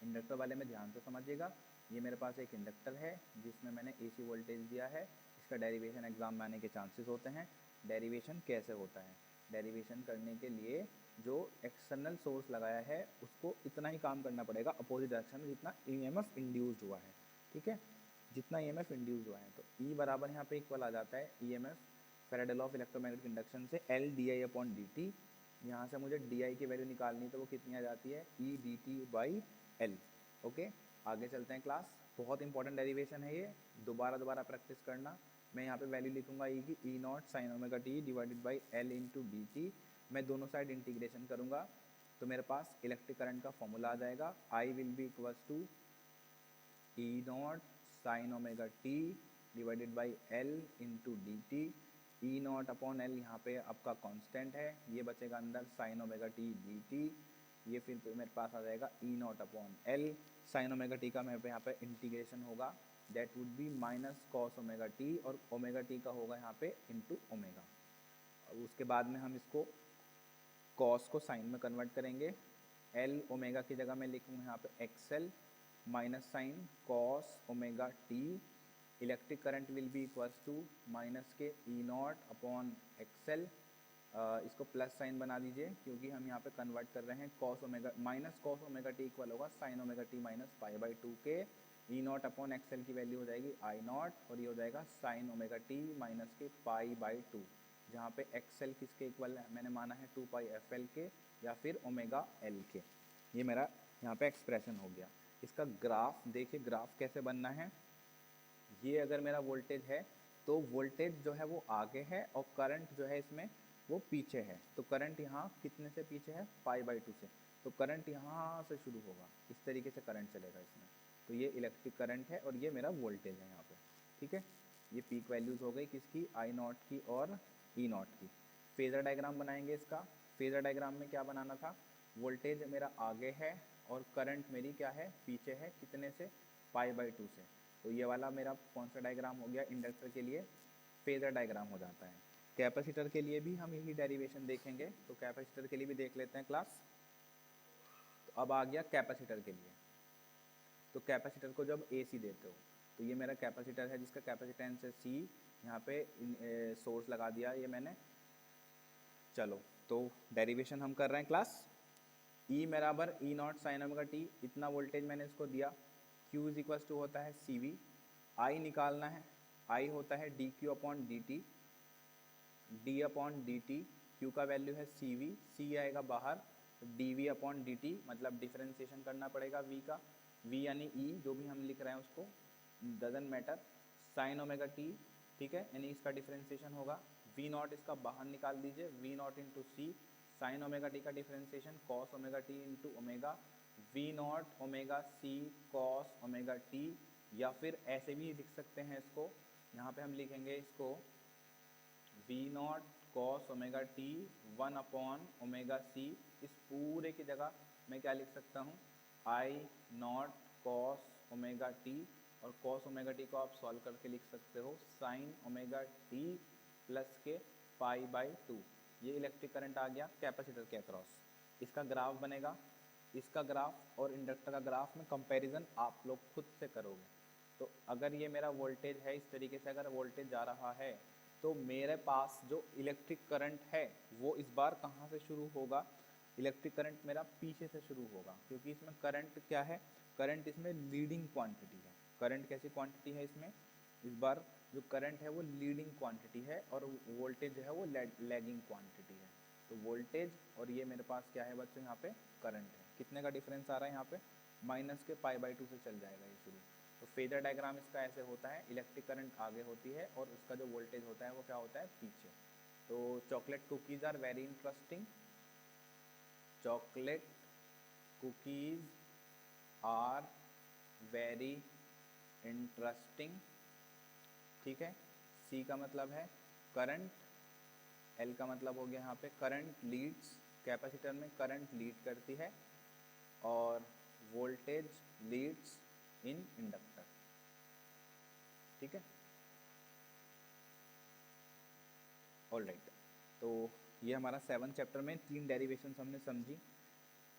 इंडक्टर वाले में ध्यान से समझिएगा। ये मेरे पास एक इंडक्टर है जिसमें मैंने AC वोल्टेज दिया है। इसका डेरिवेशन एग्जाम में आने के चांसेस होते हैं। डेरिवेशन कैसे होता है? डेरिवेशन करने के लिए जो एक्सटर्नल सोर्स लगाया है उसको इतना ही काम करना पड़ेगा अपोजिट डायरेक्शन में जितना EMF इंड्यूस्ड हुआ है, ठीक है, जितना EMF इंड्यूस्ड हुआ है। तो E बराबर यहाँ पे इक्वल आ जाता है EMF Faraday law of electromagnetic induction से L di/dt। यहाँ से मुझे di की वैल्यू निकालनी, तो वो कितनी आ जाती है E dt/L। ओके, आगे चलते हैं क्लास। बहुत इंपॉर्टेंट डेरिवेशन है ये, दोबारा प्रैक्टिस करना। मैं यहाँ पे वैल्यू लिखूंगा E की E naught sine omega T divided by L into D T. मैं दोनों साइड इंटीग्रेशन करूँगा तो मेरे पास इलेक्ट्रिक करंट का फॉर्मूला आ जाएगा। I will be equals to E naught sine omega T divided by L into D T. E not upon L यहाँ पे आपका कांस्टेंट है, ये बचेगा अंदर sine omega T D T. ये फिर मेरे पास आ जाएगा E not upon L sine omega t का मेरे पे यहाँ पे इंटीग्रेशन होगा, that would B minus cos omega T, और ओमेगा टी का होगा यहाँ पे इंटू ओमेगा। उसके बाद में हम इसको कॉस को साइन में कन्वर्ट करेंगे। एल ओमेगा की जगह मैं लिखूँगा यहाँ पे XL minus sign cos omega T. Electric current will be equals to minus के ई नॉट अपॉन एक्सएल। इसको प्लस साइन बना दीजिए क्योंकि हम यहाँ पे कन्वर्ट कर रहे हैं cos omega, minus cos omega t equal होगा sine omega t minus pi by 2 के। ई नॉट अपॉन एक्सएल की वैल्यू हो जाएगी आई नॉट, और ये हो जाएगा साइन ओमेगा टी माइनस के पाई बाई 2, जहाँ पे एक्सएल किसके इक्वल है मैंने माना है 2 पाई एफ एल के या फिर ओमेगा एल के। ये मेरा यहाँ पे एक्सप्रेशन हो गया। इसका ग्राफ देखिए, ग्राफ कैसे बनना है। ये अगर मेरा वोल्टेज है तो वोल्टेज जो है वो आगे है और करंट जो है इसमें वो पीछे है। तो करंट यहाँ कितने से पीछे है, पाई बाई 2 से। तो करंट यहाँ से शुरू होगा, इस तरीके से करंट चलेगा इसमें। तो ये इलेक्ट्रिक करंट है और ये मेरा वोल्टेज है यहाँ पे, ठीक है। ये पीक वैल्यूज़ हो गई किसकी, आई नॉट की और ई नॉट की। फेज़र डायग्राम बनाएंगे इसका। फेज़र डायग्राम में क्या बनाना था, वोल्टेज मेरा आगे है और करंट मेरी क्या है, पीछे है, कितने से, पाई बाई 2 से। तो ये वाला मेरा कौन सा डायग्राम हो गया, इंडक्टर के लिए फेज़र डायग्राम हो जाता है। कैपेसिटर के लिए भी हम यही डेरिवेशन देखेंगे, तो कैपेसिटर के लिए भी देख लेते हैं क्लास। तो अब आ गया कैपेसिटर के लिए। तो कैपेसिटर को जब AC देते हो तो ये मेरा कैपेसिटर है जिसका कैपेसिटेंस है C। यहाँ पे सोर्स लगा दिया ये मैंने। चलो तो डेरिवेशन हम कर रहे हैं क्लास। E बराबर ई नॉट साइन ओमेगा टी, इतना वोल्टेज मैंने इसको दिया। Q इज इक्वल्स टू होता है CV। I निकालना है, I होता है D Q upon D T, D upon D T. Q का वैल्यू है CV, C आएगा बाहर, D V upon D T, मतलब डिफरेंशिएशन करना पड़ेगा V का। V यानी E जो भी हम लिख रहे हैं उसको doesn't matter, sign omega T, ठीक है, यानी इसका डिफरेंशिएशन होगा। V नॉट इसका बाहर निकाल दीजिए, V not into C, sine omega t का differentiation cos omega t into omega, V not omega C cos omega t. या फिर ऐसे भी लिख सकते हैं इसको, यहाँ पे हम लिखेंगे इसको V naught cos omega T 1 upon omega C. इस पूरे की जगह मैं क्या लिख सकता हूँ, I naught cos omega T, और कॉस ओमेगा टी को आप सॉल्व करके लिख सकते हो साइन ओमेगा टी प्लस के पाई बाई 2। ये इलेक्ट्रिक करंट आ गया कैपेसिटर के अक्रॉस। इसका ग्राफ बनेगा, इसका ग्राफ और इंडक्टर का ग्राफ में कंपैरिजन आप लोग खुद से करोगे। तो अगर ये मेरा वोल्टेज है, इस तरीके से अगर वोल्टेज जा रहा है तो मेरे पास जो इलेक्ट्रिक करंट है वो इस बार कहाँ से शुरू होगा, इलेक्ट्रिक करंट मेरा पीछे से शुरू होगा, क्योंकि इसमें करंट क्या है, करंट इसमें लीडिंग क्वांटिटी है। करंट कैसी क्वांटिटी है इसमें, इस बार जो करंट है वो लीडिंग क्वांटिटी है और वोल्टेज जो है वो लैगिंग क्वांटिटी है। तो वोल्टेज और ये मेरे पास क्या है बच्चों, यहाँ पे करंट है। कितने का डिफरेंस आ रहा है यहाँ पे, माइनस के पाई बाई 2 से चल जाएगा ये शुरू। तो फेजर डायग्राम इसका ऐसे होता है, इलेक्ट्रिक करंट आगे होती है और उसका जो वोल्टेज होता है वो क्या होता है, पीछे। तो chocolate cookies are very interesting, chocolate cookies are very interesting, ठीक है। सी का मतलब है करंट, एल का मतलब हो गया यहाँ पे करंट लीड्स, कैपेसिटर में करंट लीड करती है, और वोल्टेज लीड्स इन इंडक्टर, ठीक है। ऑलराइट, तो ये हमारा 7 चैप्टर में 3 डेरिवेशंस हमने समझी।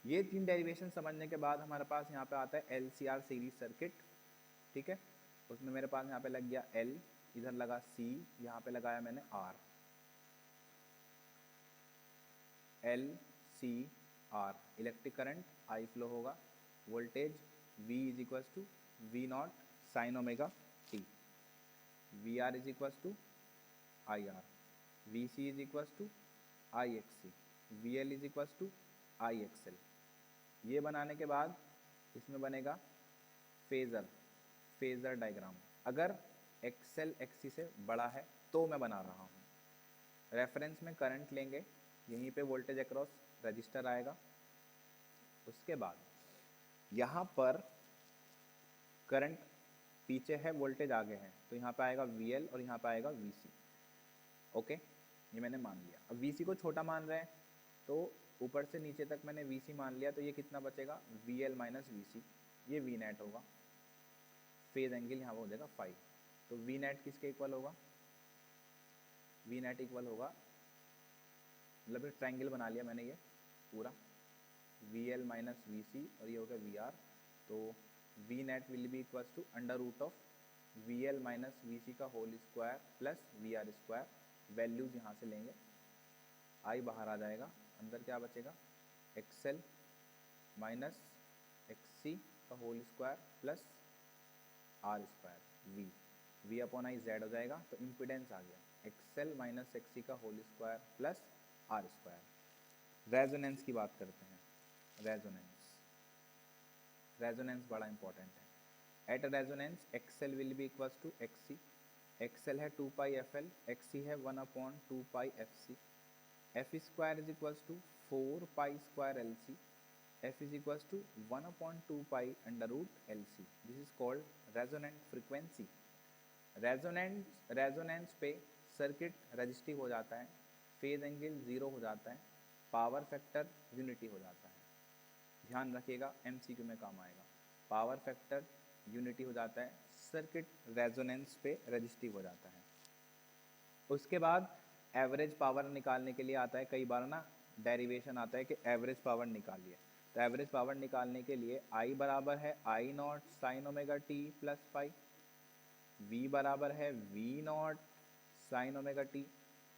ये 3 डेरिवेशन समझने के बाद हमारे पास यहाँ पे आता है LCR सीरीज सर्किट, ठीक है। उसमें मेरे पास यहाँ पे लग गया L, इधर लगा C, यहाँ पे लगाया मैंने R, LCR। Electric current I flow होगा, voltage V is equals to V not sine omega t, VR is equals to IR, VC is equals to IXC, VL is equals to IXL। ये बनाने के बाद इसमें बनेगा phasor diagram. अगर XL XC से बड़ा है तो मैं बना रहा हूँ। रेफरेंस में करंट लेंगे, यहीं पे वोल्टेज अक्रॉस रजिस्टर आएगा। उसके बाद यहाँ पर करंट पीछे है, वोल्टेज आगे है, तो यहाँ पे आएगा VL और यहाँ पे आएगा VC। ओके, ये मैंने मान लिया। अब VC को छोटा मान रहे हैं तो ऊपर से नीचे तक मैंने VC मान लिया, तो ये कितना बचेगा, VL माइनस VC, ये V नेट होगा। फेज एंगल यहाँ हो जाएगा फाई, तो V नेट किसके इक्वल होगा, V नेट इक्वल होगा, मतलब एक ट्रायंगल बना लिया मैंने ये पूरा, VL माइनस VC और ये हो गया VR, तो V net will be equals to under root of VL minus VC का whole square plus VR square. Values यहाँ से लेंगे, I बाहर आ जाएगा, अंदर क्या बचेगा, XL माइनस XC का whole square plus R square, V upon I Z हो जाएगा, तो इम्पिडेंस आ गया XL माइनस XC का whole square plus R square. Resonance की बात करते हैं, रेजोनेंस बड़ा इंपॉर्टेंट है। At resonance XL will be equals to XC, XL है 2 पाई FL, XC है 1 upon 2 pi FC, F square is equals to 4 pi square LC, F is equals to 1 upon 2 pi under root LC। This is called resonant frequency. Resonance पे circuit resistive हो जाता है, phase angle 0 हो जाता है, power factor unity हो जाता है। ध्यान रखिएगा, MCQ में काम आएगा। पावर फैक्टर यूनिटी हो जाता है, सर्किट रेजोनेंस पे रजिस्टिव हो जाता है। उसके बाद एवरेज पावर निकालने के लिए आता है, कई बार ना डेरिवेशन आता है कि एवरेज पावर निकालिए। तो एवरेज पावर निकालने के लिए I बराबर है I naught sine omega t plus phi, V बराबर है V not sine omega t।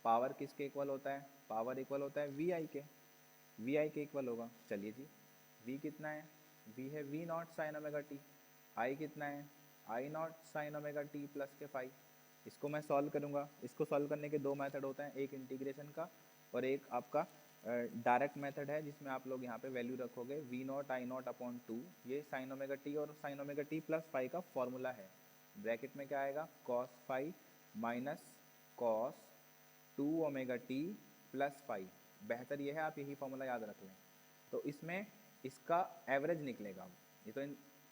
Power किसके इक्वल होता है, पावर इक्वल होता है VI के इक्वल होगा। चलिए जी, V कितना है, V है V not sine omega t, I कितना है I naught sine omega t plus के फाई। इसको मैं सॉल्व करूँगा। इसको सॉल्व करने के 2 मेथड होते हैं, एक इंटीग्रेशन का और एक आपका डायरेक्ट मेथड है, जिसमें आप लोग यहाँ पे वैल्यू रखोगे V naught I naught upon 2, ये साइन ओमेगा t और sine omega t plus phi का फॉर्मूला है। ब्रैकेट में क्या आएगा, cos phi minus cos 2 omega t plus phi. बेहतर ये है आप यही फॉर्मूला याद रख लें। तो इसमें इसका एवरेज निकलेगा। ये तो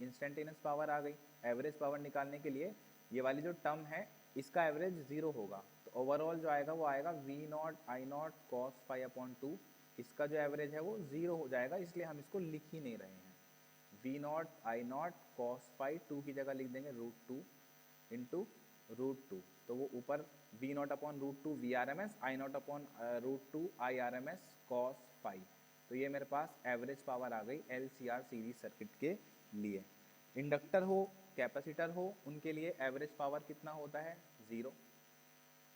इंस्टेंटेनियस पावर आ गई। एवरेज पावर निकालने के लिए ये वाली जो टर्म है इसका एवरेज 0 होगा, तो ओवरऑल जो आएगा वो आएगा V naught I naught cos phi upon 2। इसका जो एवरेज है वो 0 हो जाएगा, इसलिए हम इसको लिख ही नहीं रहे हैं। V naught I naught cos phi 2 की जगह लिख देंगे √2 इंटू √2, तो वो ऊपर V naught upon √2 VRMS, I naught upon √2 IRMS cos phi. तो ये मेरे पास एवरेज पावर आ गई LCR सीरीज सर्किट के लिए। इंडक्टर हो, कैपेसिटर हो, उनके लिए एवरेज पावर कितना होता है, 0।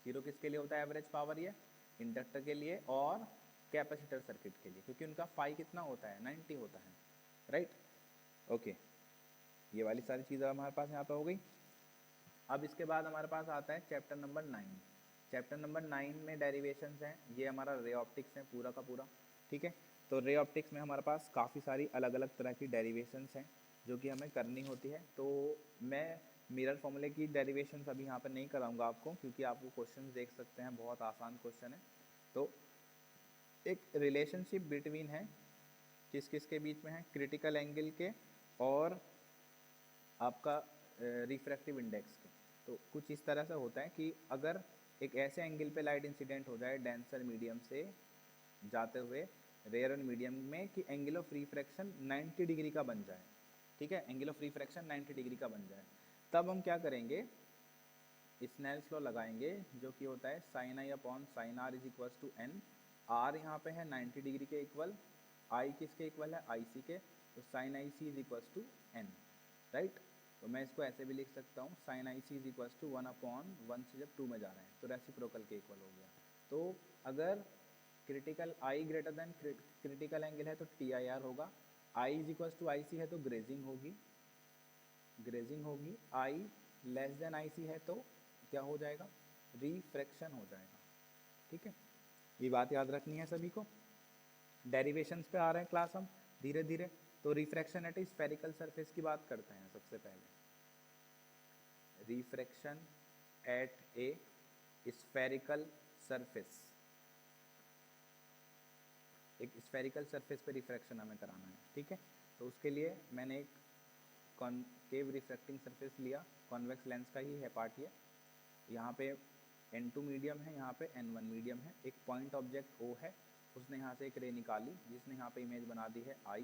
किसके लिए होता है एवरेज पावर, ये इंडक्टर के लिए और कैपेसिटर सर्किट के लिए, क्योंकि उनका फाई कितना होता है, 90 होता है, राइट। ओके, ये वाली सारी चीज़ें हमारे पास यहाँ पे हो गई। अब इसके बाद हमारे पास आता है चैप्टर नंबर 9। चैप्टर नंबर 9 में डेरिवेशंस हैं, ये हमारा रे ऑप्टिक्स है पूरा का पूरा, ठीक है। तो रे ऑप्टिक्स में हमारे पास काफ़ी सारी अलग अलग तरह की डेरिवेशंस हैं जो कि हमें करनी होती है। तो मैं मिरर फॉर्मूले की डेरिवेशंस अभी यहाँ पर नहीं कराऊंगा आपको, क्योंकि आप वो क्वेश्चन देख सकते हैं, बहुत आसान क्वेश्चन है। तो एक रिलेशनशिप बिटवीन है, किस के बीच में है, क्रिटिकल एंगल के और आपका रिफ्रैक्टिव इंडेक्स के। तो कुछ इस तरह से होता है कि अगर एक ऐसे एंगल पे लाइट इंसिडेंट हो जाए डेंसर मीडियम से जाते हुए रेयर मीडियम में कि एंगल ऑफ रिफ्रैक्शन 90 डिग्री का बन जाए, ठीक है, एंगल ऑफ रिफ्रैक्शन 90 डिग्री का बन जाए, तब हम क्या करेंगे, स्नेल्स लॉ लगाएंगे, जो कि होता है sine I upon sine R is equals to N. R यहाँ पे है 90 डिग्री के इक्वल, आई किसके इक्वल है, आई सी के, तो sine I C is equals to N, right. तो मैं इसको ऐसे भी लिख सकता हूँ, sine I C is equals to 1/1 से जब 2 में जा रहे हैं तो रेसिप्रोकल के इक्वल हो गया। तो अगर क्रिटिकल आई ग्रेटर देन क्रिटिकल एंगल है तो टी आई आर होगा, आई इज इक्वल्स टू आई सी है तो ग्रेजिंग होगी, आई लेस देन आई सी है तो क्या हो जाएगा, रिफ्रैक्शन हो जाएगा, ठीक है। ये बात याद रखनी है सभी को। डेरिवेशंस पे आ रहे हैं क्लास हम धीरे धीरे। तो रिफ्रैक्शन एट स्फेरिकल सरफेस की बात करते हैं सबसे पहले। Refraction at A spherical surface, एक स्फेरिकल सरफेस पे रिफ्रैक्शन हमें कराना है, ठीक है। तो उसके लिए मैंने एक कॉनकेव रिफ्रैक्टिंग सरफेस लिया, कॉन्वेक्स लेंस का ही है पार्ट ये। यहाँ पे N2 मीडियम है, यहाँ पे N1 मीडियम है, एक पॉइंट ऑब्जेक्ट O है, उसने यहाँ से एक रे निकाली जिसने यहाँ पे इमेज बना दी है I।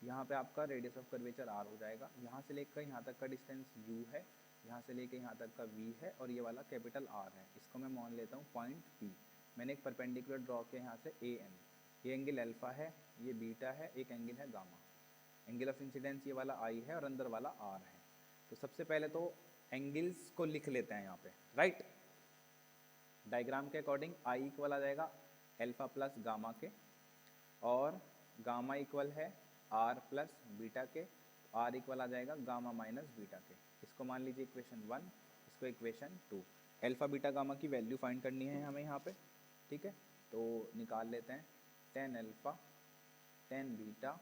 यहाँ पे आपका रेडियस ऑफ कर्वेचर R हो जाएगा, यहाँ से लेकर यहाँ तक का डिस्टेंस U है, यहाँ से लेकर यहाँ तक का V है, और ये वाला कैपिटल R है। इसको मैं मान लेता हूँ पॉइंट P। मैंने एक परपेंडिकुलर ड्रॉ किया यहाँ से AN, ये एंगल अल्फा है, ये बीटा है, एक एंगल है गामा। एंगल ऑफ इंसिडेंस ये वाला I है और अंदर वाला R है। तो सबसे पहले तो एंगल्स को लिख लेते हैं यहाँ पे, राइट। डायग्राम के अकॉर्डिंग आई इक्वल आ जाएगा अल्फा प्लस गामा के, और गामा इक्वल है आर प्लस बीटा के, आर इक्वल आ जाएगा गामा माइनस बीटा के। इसको मान लीजिए इक्वेशन 1, इसको इक्वेशन 2। अल्फा बीटा गामा की वैल्यू फाइंड करनी है हमें यहाँ पे, ठीक है। तो निकाल लेते हैं 10 alpha 10 beta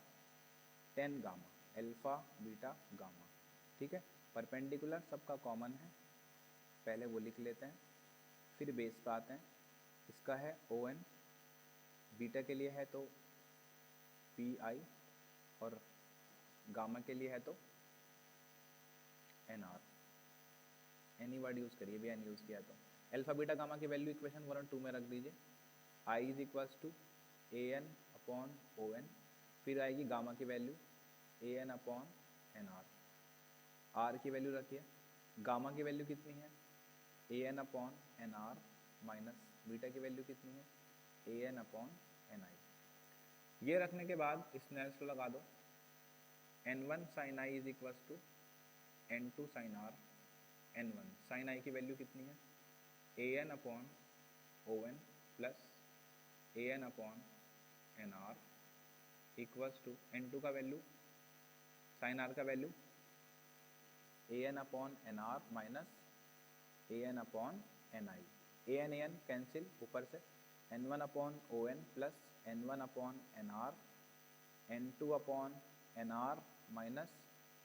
10 gamma, alpha beta gamma, ठीक है। परपेंडिकुलर सबका कॉमन है, पहले वो लिख लेते हैं, फिर बेस पे आते हैं। इसका है ओ एन, बीटा के लिए है तो पी आई, और गामा के लिए है तो N R. Any word use करिए भी, एन यूज़ किया तो। अल्फा बीटा गामा की वैल्यू इक्वेशन 1 और 2 में रख दीजिए। I is equals to A N upon O N, फिर आएगी गामा की value A N upon N R. R की वैल्यू रखिए, गामा की वैल्यू कितनी है, A N upon N R, minus beta की वैल्यू कितनी है, ए एन अपॉन एन आई। ये रखने के बाद स्नेल्स लॉ लगा दो, N1 sine I is equals to N2 sine R. N1 sine I की वैल्यू कितनी है, A N upon O N plus A N upon N R equals to N2 का वैल्यू, साइन आर का value A N upon N R minus A N upon N I. A N cancel ऊपर से, N1 upon O N plus N1 upon N are, N2 upon N R minus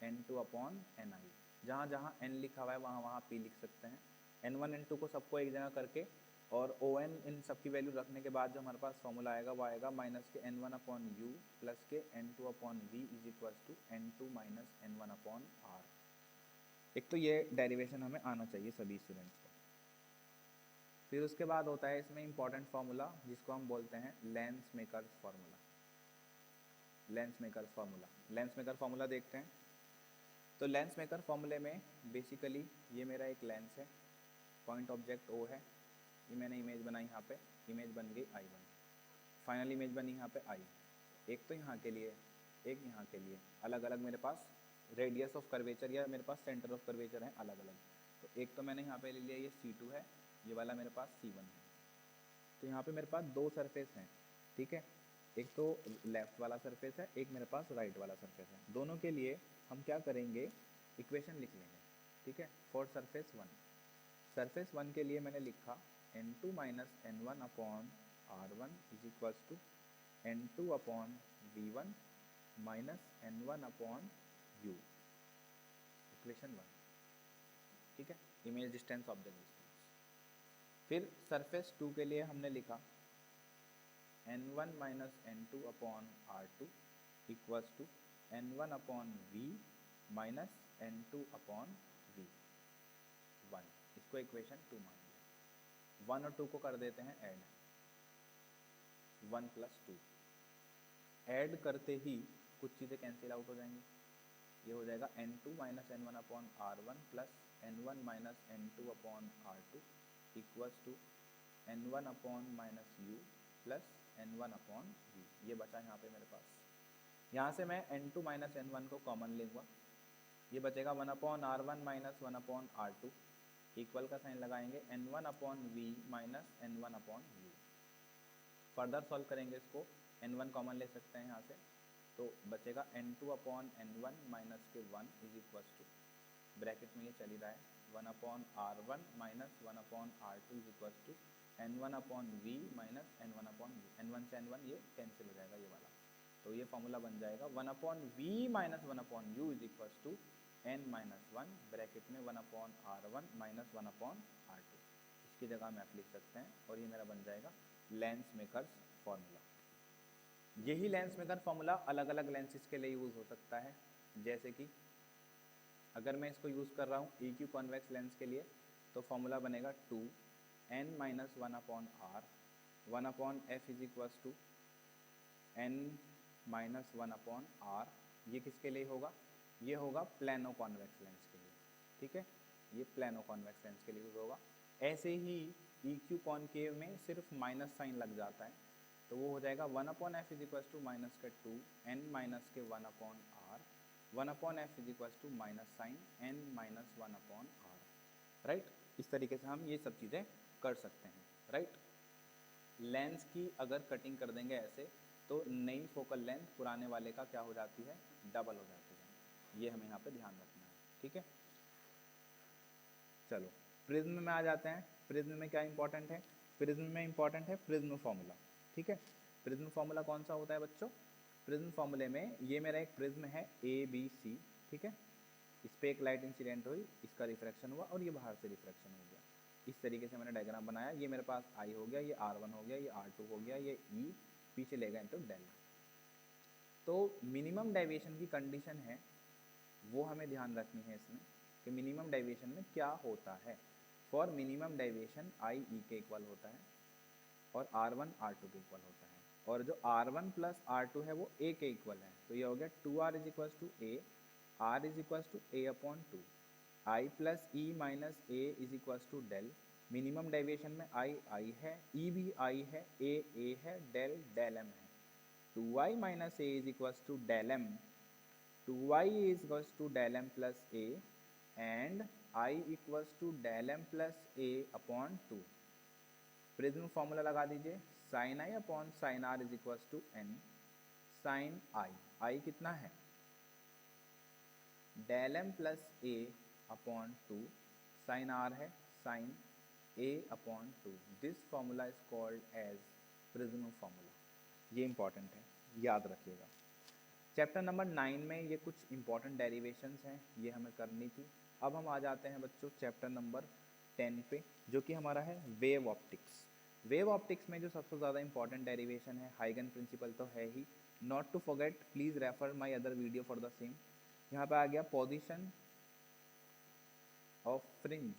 N2 upon N I. जहाँ जहाँ N लिखा हुआ है वहाँ वहाँ P लिख सकते हैं। N1 N2 को सबको एक जगह करके और ON इन सब की वैल्यू रखने के बाद जो हमारे पास फॉर्मूला आएगा वो आएगा माइनस के N1 अपॉन यू प्लस के N2 upon V is equals to N2 minus N1 upon R. एक तो ये डेरिवेशन हमें आना चाहिए सभी स्टूडेंट्स को। फिर उसके बाद होता है इसमें इंपॉर्टेंट फार्मूला जिसको हम बोलते हैं lens makers formula. Lens maker formula, lens maker formula देखते हैं। तो लेंस मेकर फार्मूले में बेसिकली ये मेरा एक लेंस है, पॉइंट ऑब्जेक्ट ओ है, ये मैंने इमेज बनाई, यहाँ पे इमेज बन गई I1, फाइनल इमेज बनी यहाँ पे I। एक तो यहाँ के लिए, एक यहाँ के लिए, अलग अलग मेरे पास रेडियस ऑफ कर्वेचर या मेरे पास सेंटर ऑफ कर्वेचर है अलग अलग। तो एक तो मैंने यहाँ पे ले लिया ये C2 है, ये वाला मेरे पास C1 है। तो यहाँ पे मेरे पास दो सरफेस हैं, ठीक है। एक तो लेफ्ट वाला सरफेस है, एक मेरे पास राइट वाला सरफेस है। दोनों के लिए हम क्या करेंगे, इक्वेशन लिख लेंगे, ठीक है। फॉर सरफेस 1, सरफेस 1 के लिए मैंने लिखा N2 minus N1 upon R1 is equals to N2 upon V1 minus N1 upon U, equation 1, ठीक है। Image distance of the distance. फिर सरफेस 2 के लिए हमने लिखा N1 minus N2 upon R2 equals to N1 upon V minus N2 upon V 1। इसको equation 2 मान लिया। 1 और 2 को कर देते हैं ऐड, 1 प्लस 2। ऐड करते ही कुछ चीज़ें कैंसिल आउट हो जाएंगी। ये हो जाएगा N2 minus N1 upon R1 plus N1 minus N2 upon R2 equals to N1 upon minus U plus n1 upon v, ये बचा यहाँ पे मेरे पास। यहाँ से मैं n2 माइनस n1 को कॉमन लूँगा, ये बचेगा 1 upon r1 minus 1 upon r2, equal का साइन लगाएंगे n1 upon v minus n1 upon u। Further solve करेंगे इसको, n1 कॉमन ले सकते हैं यहाँ से, तो बचेगा n2 अपॉन n1 माइनस के 1 इज इक्वल टू, ब्रैकेट में ये चल ही रहा है, 1 upon r1 minus 1 upon r2 is equal to n1 upon v minus n1 upon v, n1 से n1 ये कैंसिल हो जाएगा ये वाला, तो ये फॉर्मूला बन जाएगा 1 upon v minus 1 upon u is equal to n minus 1 bracket में 1 upon r1 minus 1 upon r2, इसकी जगह में आप लिख सकते हैं, और ये मेरा बन जाएगा लेंस मेकर्स फॉर्मूला। यही लेंस मेकर फॉर्मूला अलग अलग लेंसेज के लिए यूज़ हो सकता है, जैसे कि अगर मैं इसको यूज़ कर रहा हूँ EQ कॉन्वेक्स लेंस के लिए, तो फॉर्मूला बनेगा 2n minus 1 upon r, 1 upon f is equals to n minus 1 upon r। ये किसके लिए होगा? ये होगा प्लेनो कॉन्वेक्स लेंस के लिए, ठीक है, ये प्लेनो कॉन्वेक्स लेंस के लिए यूज़ होगा। ऐसे ही EQ कॉनकेव में सिर्फ माइनस साइन लग जाता है, तो वो हो जाएगा 1 upon F is equals to minus के 2 n माइनस के 1 upon r, 1 upon F is equals to minus sign n minus 1 upon r, right. इस तरीके से हम ये सब चीज़ें कर सकते हैं, राइट। लेंस की अगर कटिंग कर देंगे ऐसे, तो नई फोकल लेंथ पुराने वाले का क्या हो जाती है? डबल हो जाती है, ये हमें यहाँ पे ध्यान रखना है, ठीक है। चलो प्रिज्म में आ जाते हैं। प्रिज्म में क्या इंपॉर्टेंट है? प्रिज्म में इंपॉर्टेंट है प्रिज्म फॉर्मूला, ठीक है। प्रिज्म फॉर्मूला कौन सा होता है बच्चों? प्रिज्म फॉर्मूले में ये मेरा एक प्रिज्म है ABC, ठीक है, इस पर एक लाइट इंसिडेंट हुई, इसका रिफ्रैक्शन हुआ और ये बाहर से रिफ्रैक्शन हो गया। इस तरीके से मैंने डायग्राम बनाया, ये मेरे पास I हो गया, ये R1 हो गया, ये R2 हो गया, ये E पीछे ले गए तो डेल। तो मिनिमम डेविएशन की कंडीशन है वो हमें ध्यान रखनी है इसमें, कि मिनिमम डेविएशन में क्या होता है। For minimum deviation I E के इक्वल होता है और R1 R2 के इक्वल होता है, और जो R1 प्लस R2 है वो A के इक्वल है, तो ये हो गया 2R is equals to A, R is equals to A upon 2, I plus E minus A is equals to del. Minimum deviation में I है, E भी I है, A है, डेल डेल M है, 2I minus A is equals to del M, 2I is equals to del m plus a and I equals to del m plus a upon 2। Prism formula लगा दीजिए, sin I upon sin R is equals to n sin I कितना है? del m plus a upon 2, sin R है sin a upon 2। This formula is called as prism formula, ये important है, याद रखिएगा। Chapter number 9 में ये कुछ इंपॉर्टेंट डेरिवेशंस हैं, ये हमें करनी थी। अब हम आ जाते हैं बच्चों चैप्टर नंबर 10 पे, जो कि हमारा है वेव ऑप्टिक्स। वेव ऑप्टिक्स में जो सबसे ज़्यादा इंपॉर्टेंट डेरिवेशन है, हाइगन प्रिंसिपल तो है ही, not to forget please refer my other video for the same. यहाँ पे आ गया position of fringe,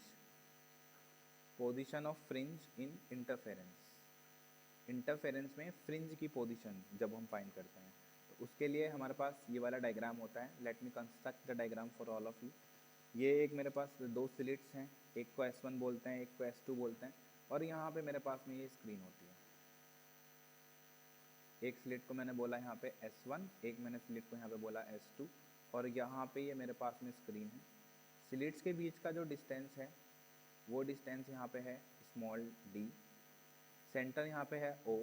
position of fringe in interference. Interference में फ्रिंज की पोजिशन जब हम फाइंड करते हैं, उसके लिए हमारे पास ये वाला डायग्राम होता है। Let me construct the diagram for all of you. ये एक मेरे पास दो स्लिट्स हैं, एक को S1 बोलते हैं, एक को S2 बोलते हैं, और यहाँ पे मेरे पास में ये स्क्रीन होती है। एक स्लिट को मैंने बोला यहाँ पे S1, एक मैंने स्लिट को यहाँ पे बोला S2, और यहाँ पे ये मेरे पास में स्क्रीन है। स्लिट्स के बीच का जो डिस्टेंस है वो डिस्टेंस यहाँ पे है स्मॉल d, सेंटर यहाँ पे है O,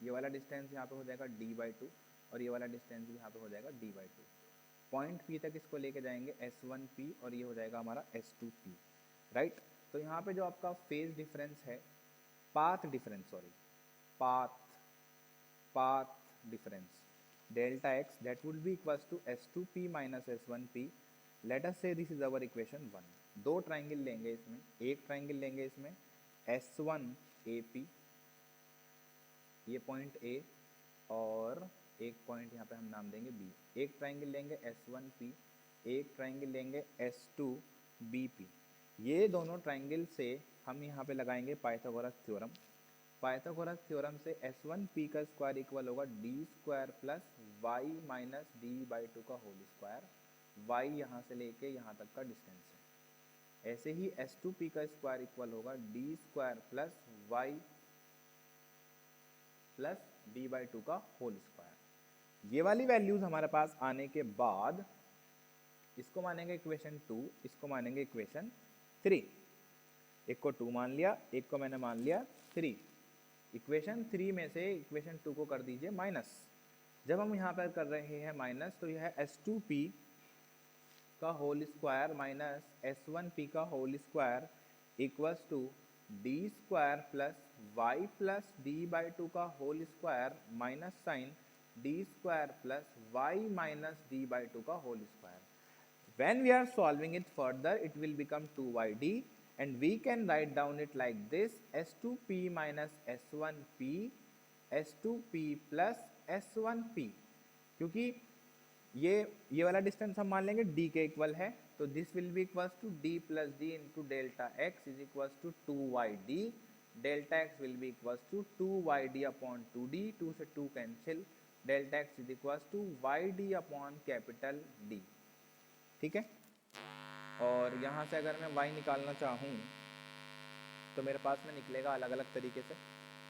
ये वाला डिस्टेंस यहाँ पे हो जाएगा d/2, और ये वाला डिस्टेंस भी यहाँ पे हो जाएगा d/2। पॉइंट P तक इसको लेके जाएंगे S1P, और ये हो जाएगा हमारा S2P, राइट। तो यहाँ पे जो आपका फेज डिफरेंस है, path difference, sorry path difference delta x, that would be equals to S2P minus S1P। Let us say this is our equation 1। दो ट्राइंगल लेंगे इसमें, एक ट्राइंगल लेंगे इसमें S1AP, ये पॉइंट A, और एक पॉइंट यहाँ पे हम नाम देंगे B। एक ट्राइंगल लेंगे S1P, एक ट्राइंगल लेंगे S2BP। ये दोनों ट्राइंगल से हम यहाँ पे लगाएंगे पाइथागोरस थ्योरम। पाइथागोरस थ्योरम से S1P का स्क्वायर इक्वल होगा d square plus y minus d/2 का होल स्क्वायर। y यहाँ से लेके यहाँ तक का डिस्टेंस है। ऐसे ही S2P का स्क्वायर इक्वल होगा d square plus y plus d/2 का होल स्क्वायर। ये वाली वैल्यूज हमारे पास आने के बाद इसको मानेंगे इक्वेशन 2, इसको मानेंगे इक्वेशन 3। एक को 2 मान लिया, एक को मैंने मान लिया 3। इक्वेशन 3 में से इक्वेशन 2 को कर दीजिए माइनस। जब हम यहाँ पर कर रहे हैं माइनस तो यह है S2p का होल स्क्वायर माइनस S1p का whole square equals to D square plus Y plus d/2 का whole square minus sign D square plus Y minus d/2 का whole square. When we are solving it further, it will become 2yd and we can write down it like this: S2p minus S1p, S2p plus S1p। क्योंकि ये वाला distance हम मान लेंगे d के equal है, तो this will be equals to d plus d into delta x is equals to 2yd। Delta x will be equals to 2yd upon 2d, 2 से 2 cancel, delta x is equals to yd upon capital D। ठीक है, और यहाँ से अगर मैं y निकालना चाहूँ तो मेरे पास में निकलेगा अलग अलग तरीके से।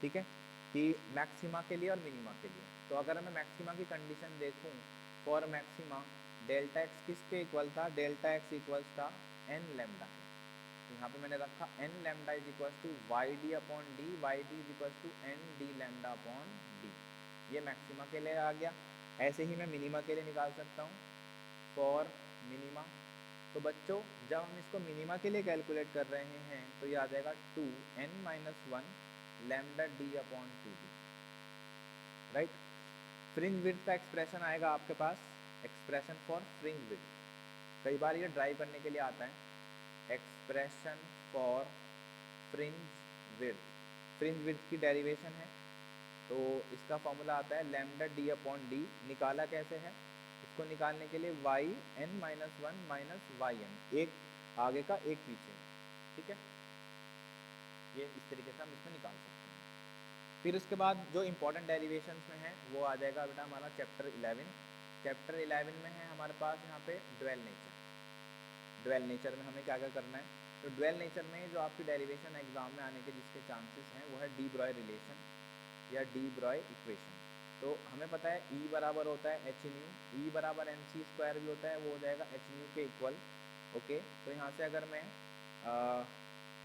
ठीक है, कि मैक्सिमा के लिए और मिनिमा के लिए। तो अगर मैं मैक्सिमा की कंडीशन देखूँ, फॉर मैक्सिमा डेल्टा x किसके इक्वल था? डेल्टा x इक्वल्स था n लैम्डा के। तो यहाँ पे मैंने रखा n lambda is equals to Y D upon D, Y D is equals to n d lambda upon D. ये मैक्सिमा के लिए आ गया। ऐसे ही मैं मिनिमा के लिए निकाल सकता हूँ, फॉर मिनिमा। तो बच्चों जब हम इसको मिनिमा के लिए कैलकुलेट कर रहे हैं तो ये आ जाएगा 2n-1 lambda d upon 2d, right. Fringe width का एक्सप्रेशन आएगा आपके पास, एक्सप्रेशन फॉर फ्रिंज विड्थ। कई बार ये ड्राइव करने के लिए आता है, expression for fringe width. Fringe width की डेरिवेशन है, तो इसका फॉर्मूला आता है लैम्डा d अपॉन d। निकाला कैसे है? इसको निकालने के लिए yn-1 माइनस yn, एक आगे का एक पीछे। ठीक है, ये इस तरीके से हम इसमें निकाल सकते हैं। फिर उसके बाद जो इम्पोर्टेंट डेरिवेशंस में है वो आ जाएगा बेटा हमारा चैप्टर 11। चैप्टर 11 में है हमारे पास यहाँ पे ड्वेल नेचर। ड्वेल नेचर में हमें क्या क्या करना है? तो ड्वेल नेचर में जो आपकी डेरिवेशन एग्जाम में आने के जिसके चांसेस हैं वो है डी ब्रॉय रिलेशन या डी ब्रॉय इक्वेशन। तो हमें पता है E बराबर होता है एच न्यू, E बराबर एम सी स्क्वायर भी होता है, वो हो जाएगा एच न्यू के इक्वल। ओके, तो यहाँ से अगर मैं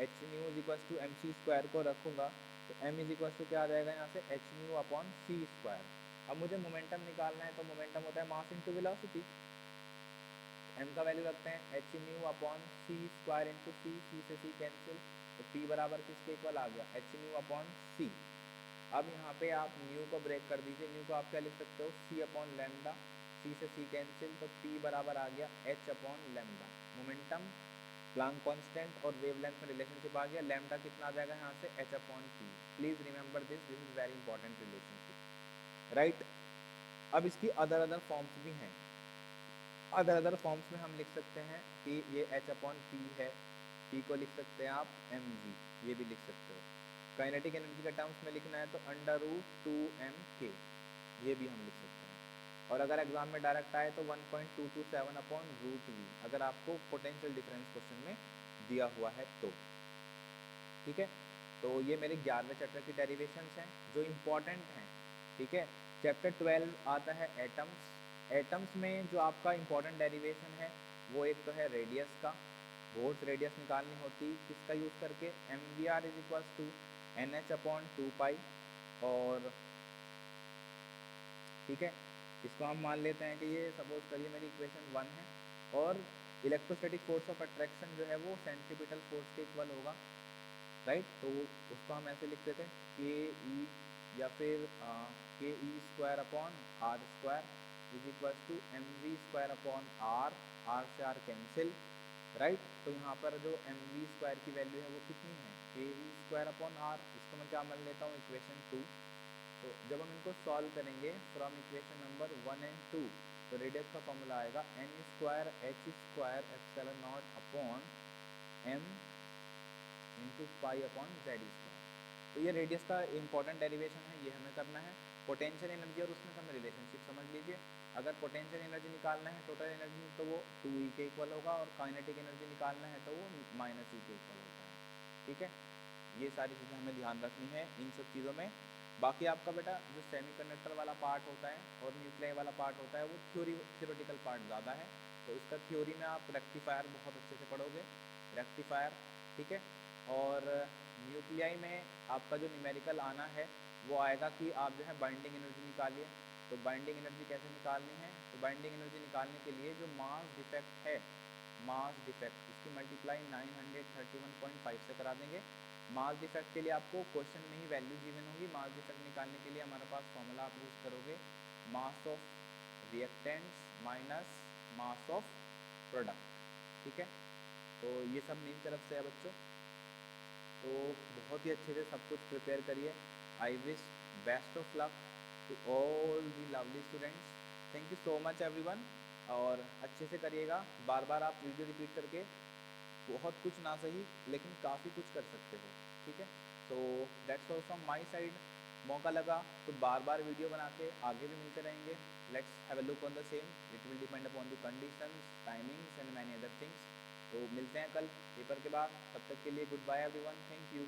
H nu is equals to M C square को रखूँगा तो m इज इक्वल्स टू क्या आ जाएगा यहाँ से एच न्यू अपॉन सी स्क्वायर। अब मुझे मोमेंटम निकालना है, तो मोमेंटम होता है मास इंटू वेलोसिटी। m का वैल्यू रखते हैं एच न्यू अपॉन सी स्क्वायर इंटू सी, सी से सी कैंसिल, तो p बराबर किसके इक्वल आ गया? एच न्यू अपॉन सी। अब यहाँ पे आप न्यू को ब्रेक कर दीजिए, न्यू को आप क्या लिख सकते हो? c अपॉन लैम्डा, c से c कैंसिल, तो p बराबर आ गया h upon lambda. Momentum, Planck constant और वेवलेंथ में रिलेशनशिप आ गया। लैम्डा कितना आ जाएगा यहाँ से? h upon p। Please remember this, this is very important relationship, right. अब इसकी अदर फॉर्म्स भी हैं। अदर फॉर्म्स में हम लिख सकते हैं कि ये h अपॉन p है, p को लिख सकते हैं आप mg, ये भी लिख सकते हो। काइनेटिक एनर्जी के टर्म्स में लिखना है तो √2mk, ये भी हम लिख सकते हैं। और अगर एग्जाम में डायरेक्ट आए तो 1.227 अपॉन √v, अगर आपको पोटेंशियल डिफरेंस क्वेश्चन में दिया हुआ है तो। ठीक है, तो ये मेरे 11वें चैप्टर की डेरिवेशंस हैं जो इम्पॉर्टेंट हैं। ठीक है, चैप्टर 12 आता है एटम्स। एटम्स में जो आपका इम्पॉर्टेंट डेरिवेशन है वो एक तो है रेडियस का, बोर्स रेडियस निकालनी होती किसका यूज़ करके? mvr is equals to NH upon 2 और ठीक है, इसको हम मान लेते हैं कि ये सपोज करिए मेरी इक्वेशन 1 है, और इलेक्ट्रोस्टैटिक फोर्स ऑफ अट्रैक्शन जो है वो सेंट्रीपिटल फोर्स के इक्वल होगा, राइट। तो उसको हम ऐसे लिखते थे के ई या फिर K E square upon are square is equals to M V square upon R, R से आर कैंसिल, राइट। तो यहाँ पर जो एम वी स्क्वायर की वैल्यू है वो कितनी है? के वी स्क्वायर अपॉन आर। इसको मैं क्या मान लेता हूँ? इक्वेशन 2। तो जब हम इनको सॉल्व करेंगे फ्रॉम इक्वेशन नंबर 1 एंड 2, तो रेडियस का फॉर्मूला आएगा N square H square epsilon naught upon M into pi upon Z square. तो ये रेडियस का इंपॉर्टेंट डेरिवेशन है, ये हमें करना है। पोटेंशियल एनर्जी और उसमें हमें रिलेशनशिप समझ लीजिए। अगर पोटेंशियल एनर्जी निकालना है टोटल एनर्जी तो वो 2E के इक्वल होगा, और काइनेटिक एनर्जी निकालना है तो वो -E के इक्वल होता है। ठीक है, ये सारी चीज़ें हमें ध्यान रखनी है इन सब चीज़ों में। बाकी आपका बेटा जो सेमीकंडक्टर वाला पार्ट होता है और न्यूक्लियाई वाला पार्ट होता है वो थ्योरेटिकल पार्ट ज़्यादा है, तो इसका थ्योरी में आप रेक्टिफायर बहुत अच्छे से पढ़ोगे, रेक्टिफायर, ठीक है। और न्यूक्लियाई में आपका जो न्यूमेरिकल आना है वो आएगा कि आप जो है बाइंडिंग एनर्जी निकालिए। तो बाइंडिंग एनर्जी कैसे निकालनी है, तो बाइंडिंग एनर्जी निकालने के लिए जो मास डिफेक्ट है, मास डिफेक्ट इसकी मल्टीप्लाई 931.5 से करा देंगे। मास डिफेक्ट के लिए आपको क्वेश्चन में ही वैल्यू गिवन होगी। मास डिफेक्ट निकालने के लिए हमारे पास फॉर्मूला आप यूज़ करोगे mass of reactants minus mass of product, ठीक है। तो ये सब मेरी तरफ से है बच्चों, तो बहुत ही अच्छे से सब कुछ प्रिपेयर करिए। I wish best of luck to all the lovely students. Thank you so much everyone, और अच्छे से करिएगा। बार बार आप वीडियो रिपीट करके बहुत कुछ ना सही लेकिन काफ़ी कुछ कर सकते हो, ठीक है। So that's all from my side. मौका लगा तो बार बार वीडियो बना के आगे भी मिलते रहेंगे। Let's have a look on the same, it will depend upon the conditions, timings and many other things. तो मिलते हैं कल पेपर के बाद, तब तक के लिए good bye everyone, thank you.